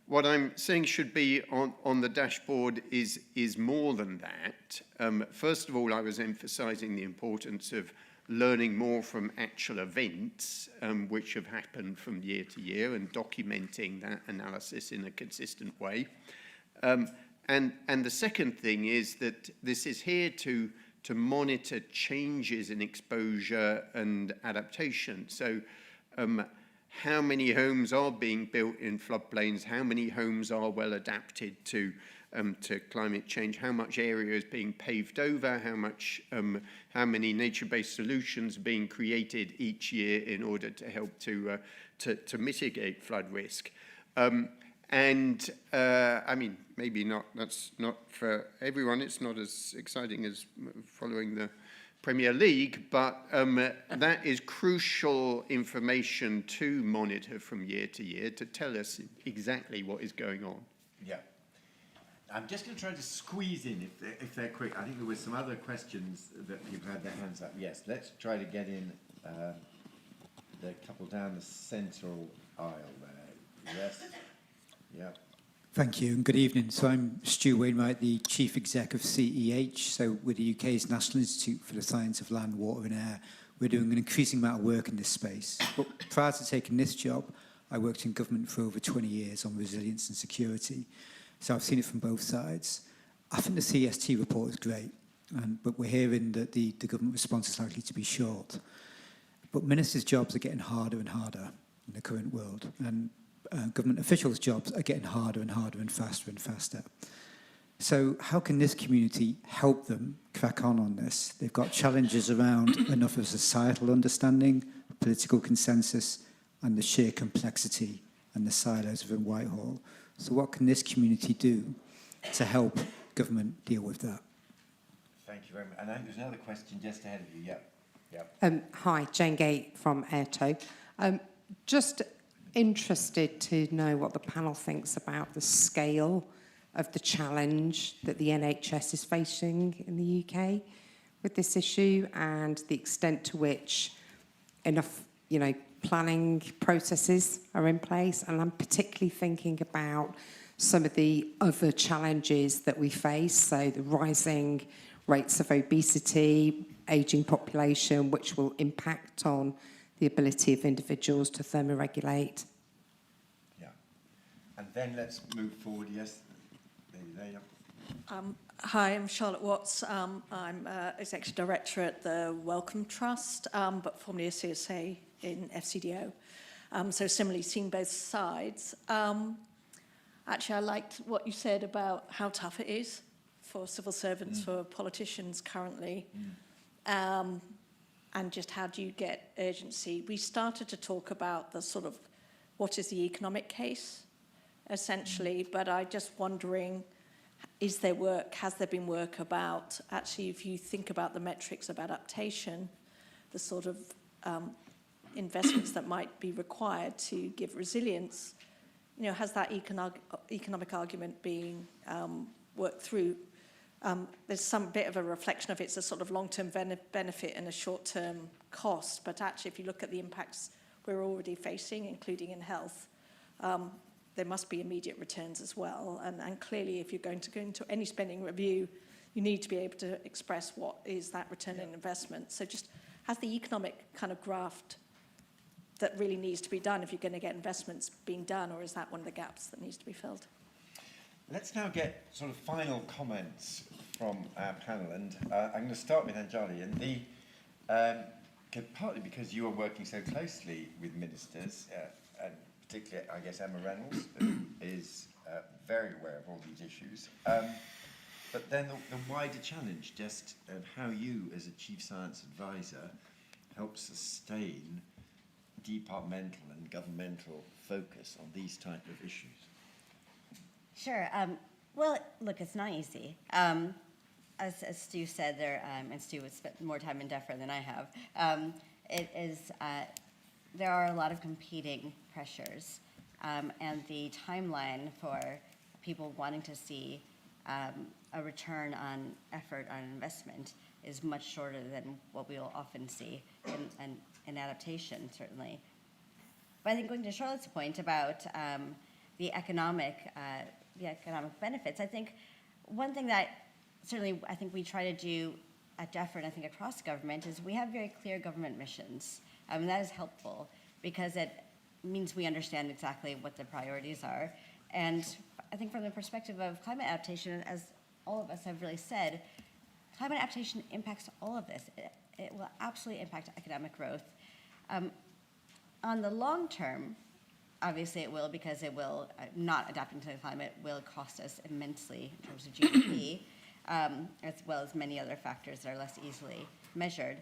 S2: what I'm saying should be on the dashboard is more than that. First of all, I was emphasizing the importance of learning more from actual events which have happened from year to year and documenting that analysis in a consistent way. And the second thing is that this is here to monitor changes in exposure and adaptation. So how many homes are being built in floodplains? How many homes are well adapted to climate change? How much area is being paved over? How many nature-based solutions are being created each year in order to help to mitigate flood risk? I mean, maybe not. That's not for everyone. It's not as exciting as following the Premier League, but that is crucial information to monitor from year to year to tell us exactly what is going on.
S9: Yeah. I'm just going to try to squeeze in, if they're quick. I think there were some other questions that people had their hands up. Yes, let's try to get in the couple down the central aisle there. Yes. Yeah.
S13: Thank you and good evening. So I'm Stu Wainwright, the Chief Exec of CEH. So with the UK's National Institute for the Science of Land, Water and Air, we're doing an increasing amount of work in this space. But prior to taking this job, I worked in government for over 20 years on resilience and security. So I've seen it from both sides. I think the CST report is great, but we're hearing that the government response is likely to be short. But ministers' jobs are getting harder and harder in the current world, and government officials' jobs are getting harder and harder and faster. So how can this community help them crack on this? They've got challenges around enough of societal understanding, political consensus, and the sheer complexity and the silos within Whitehall. So what can this community do to help government deal with that?
S9: Thank you very much. And I think there's another question just ahead of you. Yeah.
S14: Hi, Jane Gate from Airtow. Just interested to know what the panel thinks about the scale of the challenge that the NHS is facing in the UK with this issue and the extent to which enough, planning processes are in place. And I'm particularly thinking about some of the other challenges that we face, so the rising rates of obesity, ageing population, which will impact on the ability of individuals to thermoregulate.
S9: Yeah. And then let's move forward. Yes. There.
S15: Hi, I'm Charlotte Watts. I'm Executive Director at the Wellcome Trust, but formerly a CSA in FCDO. So similarly seen both sides. Actually, I liked what you said about how tough it is for civil servants, for politicians currently, and just how do you get urgency? We started to talk about the sort of what is the economic case, essentially, but I'm just wondering, is there work, has there been work about, actually, if you think about the metrics of adaptation, the sort of investments that might be required to give resilience, you know, has that economic argument being worked through? There's some bit of a reflection of it's a sort of long-term benefit and a short-term cost, but actually if you look at the impacts we're already facing, including in health, there must be immediate returns as well. And clearly if you're going to go into any spending review, you need to be able to express what is that return on investment. So just has the economic kind of graft that really needs to be done if you're going to get investments being done, or is that one of the gaps that needs to be filled?
S9: Let's now get sort of final comments from our panel, and I'm going to start with Anjali. And partly because you are working so closely with ministers, and particularly, I guess, Emma Reynolds, who is very aware of all these issues. But then the wider challenge, just of how you, as a chief science advisor, help sustain departmental and governmental focus on these type of issues.
S3: Sure. Well, look, it's not easy. As Stu said, and Stu has spent more time in DEFRA than I have, there are a lot of competing pressures, and the timeline for people wanting to see a return on effort on investment is much shorter than what we will often see in adaptation, certainly. But I think going to Charlotte's point about the economic benefits, I think one thing that certainly I think we try to do at DEFRA and I think across government is we have very clear government missions. And that is helpful because it means we understand exactly what the priorities are. And I think from the perspective of climate adaptation, as all of us have really said, climate adaptation impacts all of this. It will absolutely impact economic growth. On the long term, obviously it will, because it will, not adapting to the climate will cost us immensely in terms of GDP, as well as many other factors that are less easily measured.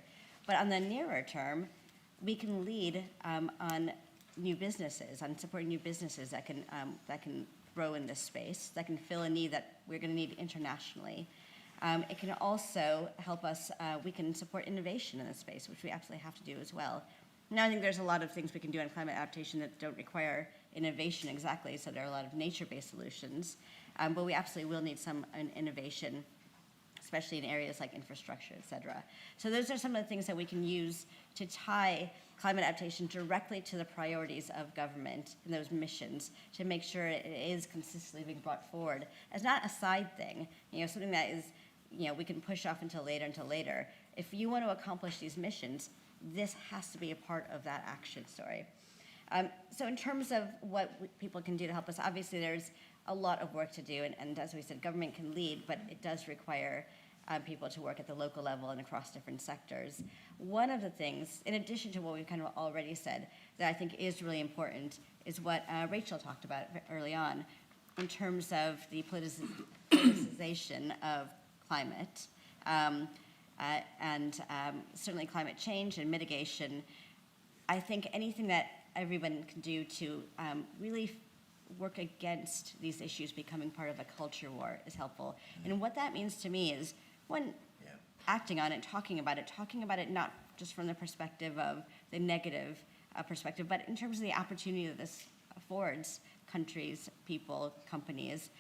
S3: But on the nearer term, we can lead on new businesses, on supporting new businesses that can grow in this space, that can fill a need that we're going to need internationally. It can also help us, we can support innovation in this space, which we absolutely have to do as well. Now, I think there's a lot of things we can do on climate adaptation that don't require innovation exactly, so there are a lot of nature-based solutions, but we absolutely will need some innovation, especially in areas like infrastructure, et cetera. So those are some of the things that we can use to tie climate adaptation directly to the priorities of government and those missions to make sure it is consistently being brought forward as not a side thing, something that is, we can push off until later. If you want to accomplish these missions, this has to be a part of that action story. So in terms of what people can do to help us, obviously there's a lot of work to do, and as we said, government can lead, but it does require people to work at the local level and across different sectors. One of the things, in addition to what we've kind of already said, that I think is really important is what Rachel talked about early on in terms of the politicization of climate. And certainly climate change and mitigation. I think anything that everyone can do to really work against these issues becoming part of a culture war is helpful. And what that means to me is, one, acting on it, talking about it not just from the perspective of the negative perspective, but in terms of the opportunity that this affords countries, people, companies.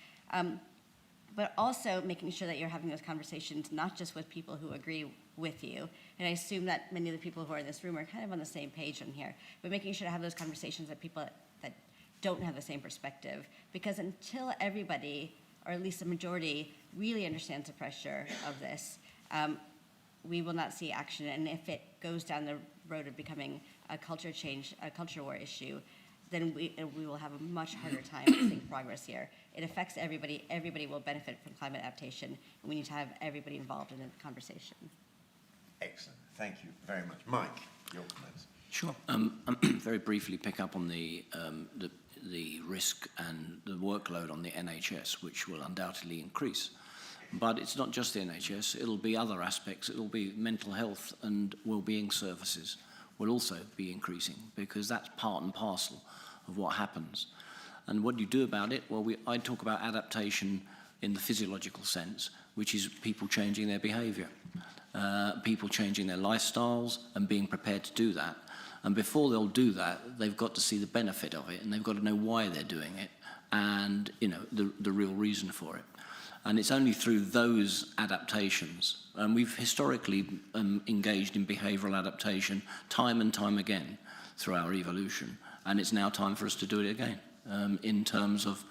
S3: But also making sure that you're having those conversations not just with people who agree with you, and I assume that many of the people who are in this room are kind of on the same page on here, but making sure to have those conversations with people that don't have the same perspective, because until everybody, or at least the majority, really understands the pressure of this, we will not see action, and if it goes down the road of becoming a culture change, a culture war issue, then we will have a much harder time seeing progress here. It affects everybody. Everybody will benefit from climate adaptation, and we need to have everybody involved in the conversation.
S9: Excellent. Thank you very much. Mike, your comments.
S4: Sure. Very briefly pick up on the risk and the workload on the NHS, which will undoubtedly increase. But it's not just the NHS, it'll be other aspects. It'll be mental health and well-being services will also be increasing, because that's part and parcel of what happens. And what do you do about it? Well, I talk about adaptation in the physiological sense, which is people changing their behaviour, people changing their lifestyles and being prepared to do that. And before they'll do that, they've got to see the benefit of it, and they've got to know why they're doing it and, you know, the real reason for it. And it's only through those adaptations, and we've historically engaged in behavioural adaptation time and time again through our evolution, and it's now time for us to do it again in terms of,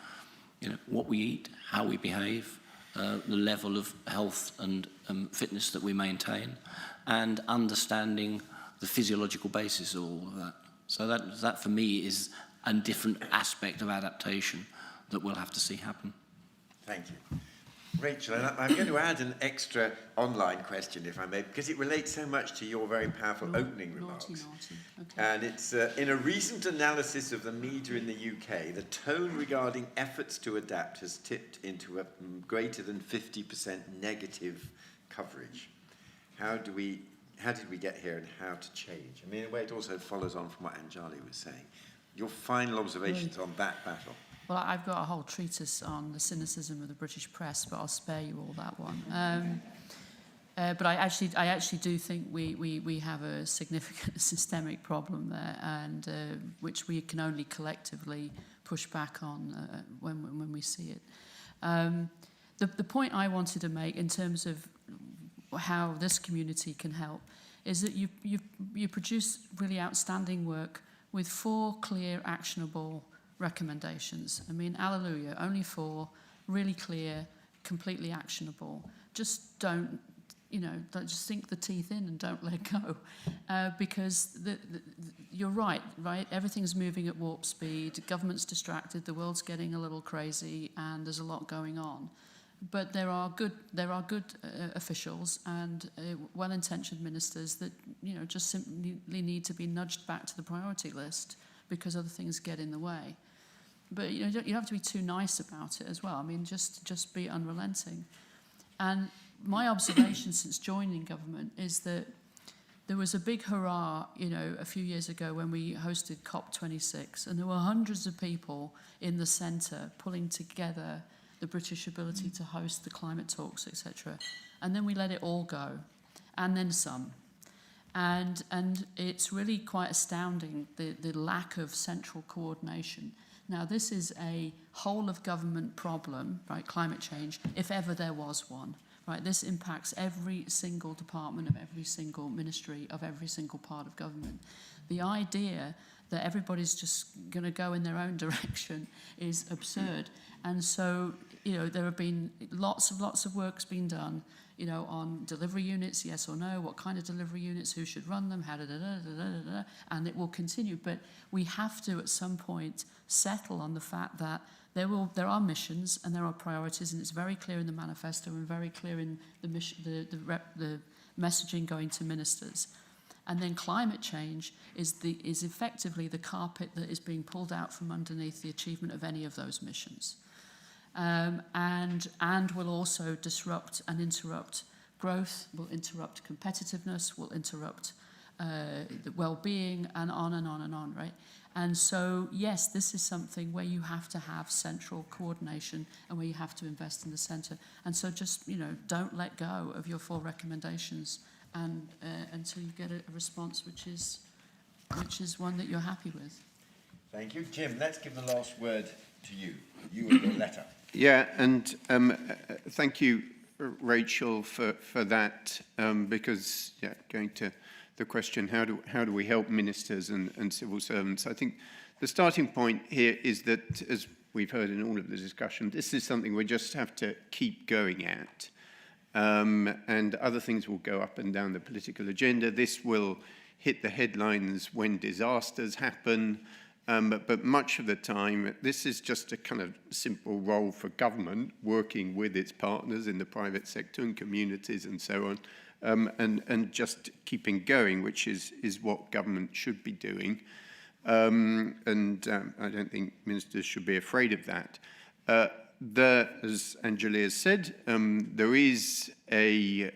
S4: you know, what we eat, how we behave, the level of health and fitness that we maintain, and understanding the physiological basis of all of that. So that for me is a different aspect of adaptation that we'll have to see happen.
S9: Thank you. Rachel, and I'm going to add an extra online question, if I may, because it relates so much to your very powerful opening remarks.
S5: Okay.
S9: And it's, in a recent analysis of the media in the UK, the tone regarding efforts to adapt has tipped into a greater than 50% negative coverage. How did we get here, and how to change? I mean, in a way, it also follows on from what Anjali was saying. Your final observations on that battle.
S5: Well, I've got a whole treatise on the cynicism of the British press, but I'll spare you all that one. But I actually do think we have a significant systemic problem there, and which we can only collectively push back on when we see it. The point I wanted to make in terms of how this community can help is that you produce really outstanding work with 4 clear, actionable recommendations. I mean, hallelujah, only 4, really clear, completely actionable. Just don't, just sink the teeth in and don't let go. Because you're right? Everything's moving at warp speed, government's distracted, the world's getting a little crazy, and there's a lot going on. But there are good officials and well-intentioned ministers that, just simply need to be nudged back to the priority list because other things get in the way. But you don't have to be too nice about it as well. I mean, just be unrelenting. And my observation since joining government is that there was a big hurrah, a few years ago when we hosted COP26, and there were hundreds of people in the centre pulling together the British ability to host the climate talks, etc. And then we let it all go, and then some. And it's really quite astounding, the lack of central coordination. Now, this is a whole-of-government problem, right, climate change, if ever there was one. Right, this impacts every single department of every single ministry of every single part of government. The idea that everybody's just going to go in their own direction is absurd. And so, there have been lots of work's been done, on delivery units, yes or no, what kind of delivery units, who should run them, how and it will continue. But we have to, at some point, settle on the fact that there are missions and there are priorities, and it's very clear in the manifesto and very clear in the messaging going to ministers. And then climate change is effectively the carpet that is being pulled out from underneath the achievement of any of those missions. And will also disrupt and interrupt growth, will interrupt competitiveness, will interrupt the well-being, and on and on and on, right? And so, yes, this is something where you have to have central coordination and where you have to invest in the centre. And so just, don't let go of your 4 recommendations and until you get a response which is one that you're happy with.
S9: Thank you. Jim, let's give the last word to you and your letter.
S2: Yeah, and thank you, Rachel, for that, because, going to the question, how do we help ministers and civil servants? I think the starting point here is that, as we've heard in all of the discussion, this is something we just have to keep going at. And other things will go up and down the political agenda. This will hit the headlines when disasters happen. But much of the time, this is just a kind of simple role for government, working with its partners in the private sector and communities and so on, and just keeping going, which is what government should be doing. I don't think ministers should be afraid of that. As Anjali has said, there is an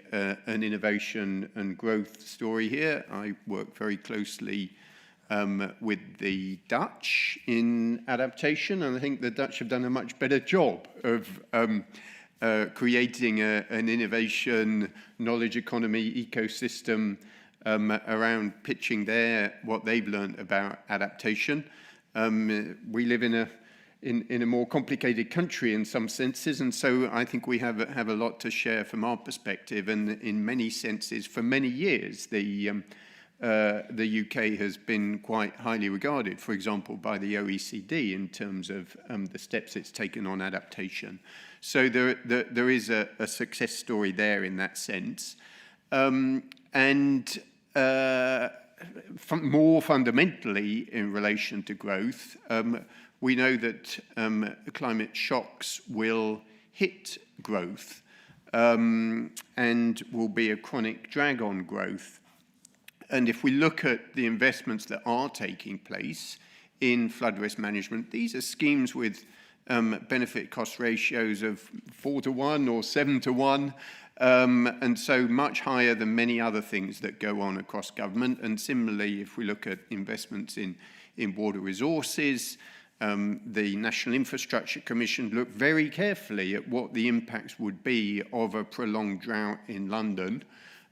S2: innovation and growth story here. I work very closely with the Dutch in adaptation, and I think the Dutch have done a much better job of creating an innovation, knowledge economy ecosystem around pitching what they've learned about adaptation. We live in a more complicated country in some senses, and so I think we have a lot to share from our perspective. And in many senses, for many years, the UK has been quite highly regarded, for example, by the OECD in terms of the steps it's taken on adaptation. So there is a success story there in that sense. More fundamentally in relation to growth, we know that climate shocks will hit growth and will be a chronic drag on growth. And if we look at the investments that are taking place in flood risk management, these are schemes with benefit cost ratios of 4-to-1 or 7-to-1, and so much higher than many other things that go on across government. And similarly, if we look at investments in water resources, the National Infrastructure Commission looked very carefully at what the impacts would be of a prolonged drought in London,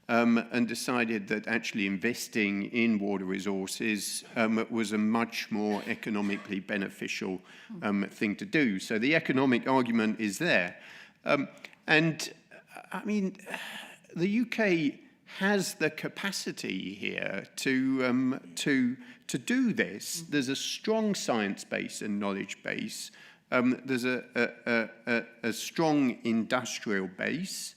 S2: and decided that actually investing in water resources was a much more economically beneficial thing to do. So the economic argument is there. And I mean, the UK has the capacity here to do this. There's a strong science base and knowledge base. There's a strong industrial base.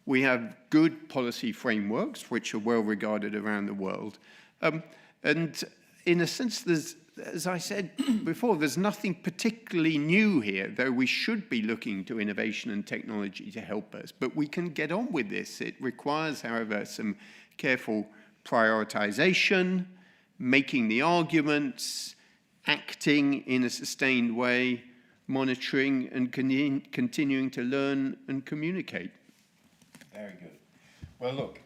S2: We have good policy frameworks, which are well regarded around the world. And in a sense, as I said before, there's nothing particularly new here, though we should be looking to innovation and technology to help us. But we can get on with this. It requires, however, some careful prioritization, making the arguments, acting in a sustained way, monitoring and continuing to learn and communicate.
S9: Very good. Well, look,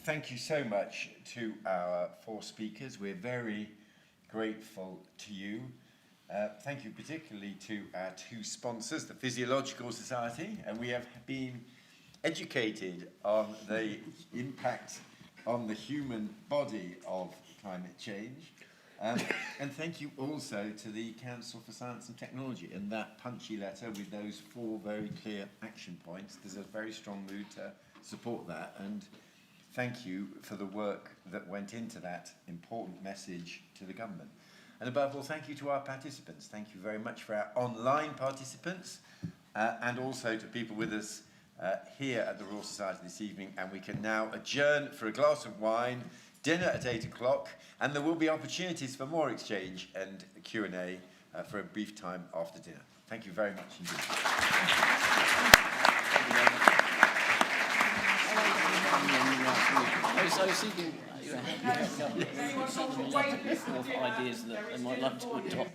S9: thank you so much to our 4 speakers. We're very grateful to you. Thank you particularly to our 2 sponsors, the Physiological Society, and we have been educated on the impact on the human body of climate change. And thank you also to the Council for Science and Technology and that punchy letter with those 4 very clear action points. There's a very strong mood to support that, and thank you for the work that went into that important message to the government. And above all, thank you to our participants. Thank you very much for our online participants and also to people with us here at the Royal Society this evening. And we can now adjourn for a glass of wine, dinner at 8 o'clock, and there will be opportunities for more exchange and Q&A for a brief time after dinner. Thank you very much indeed.
S4: I was thinking, ideas that they might like to adopt.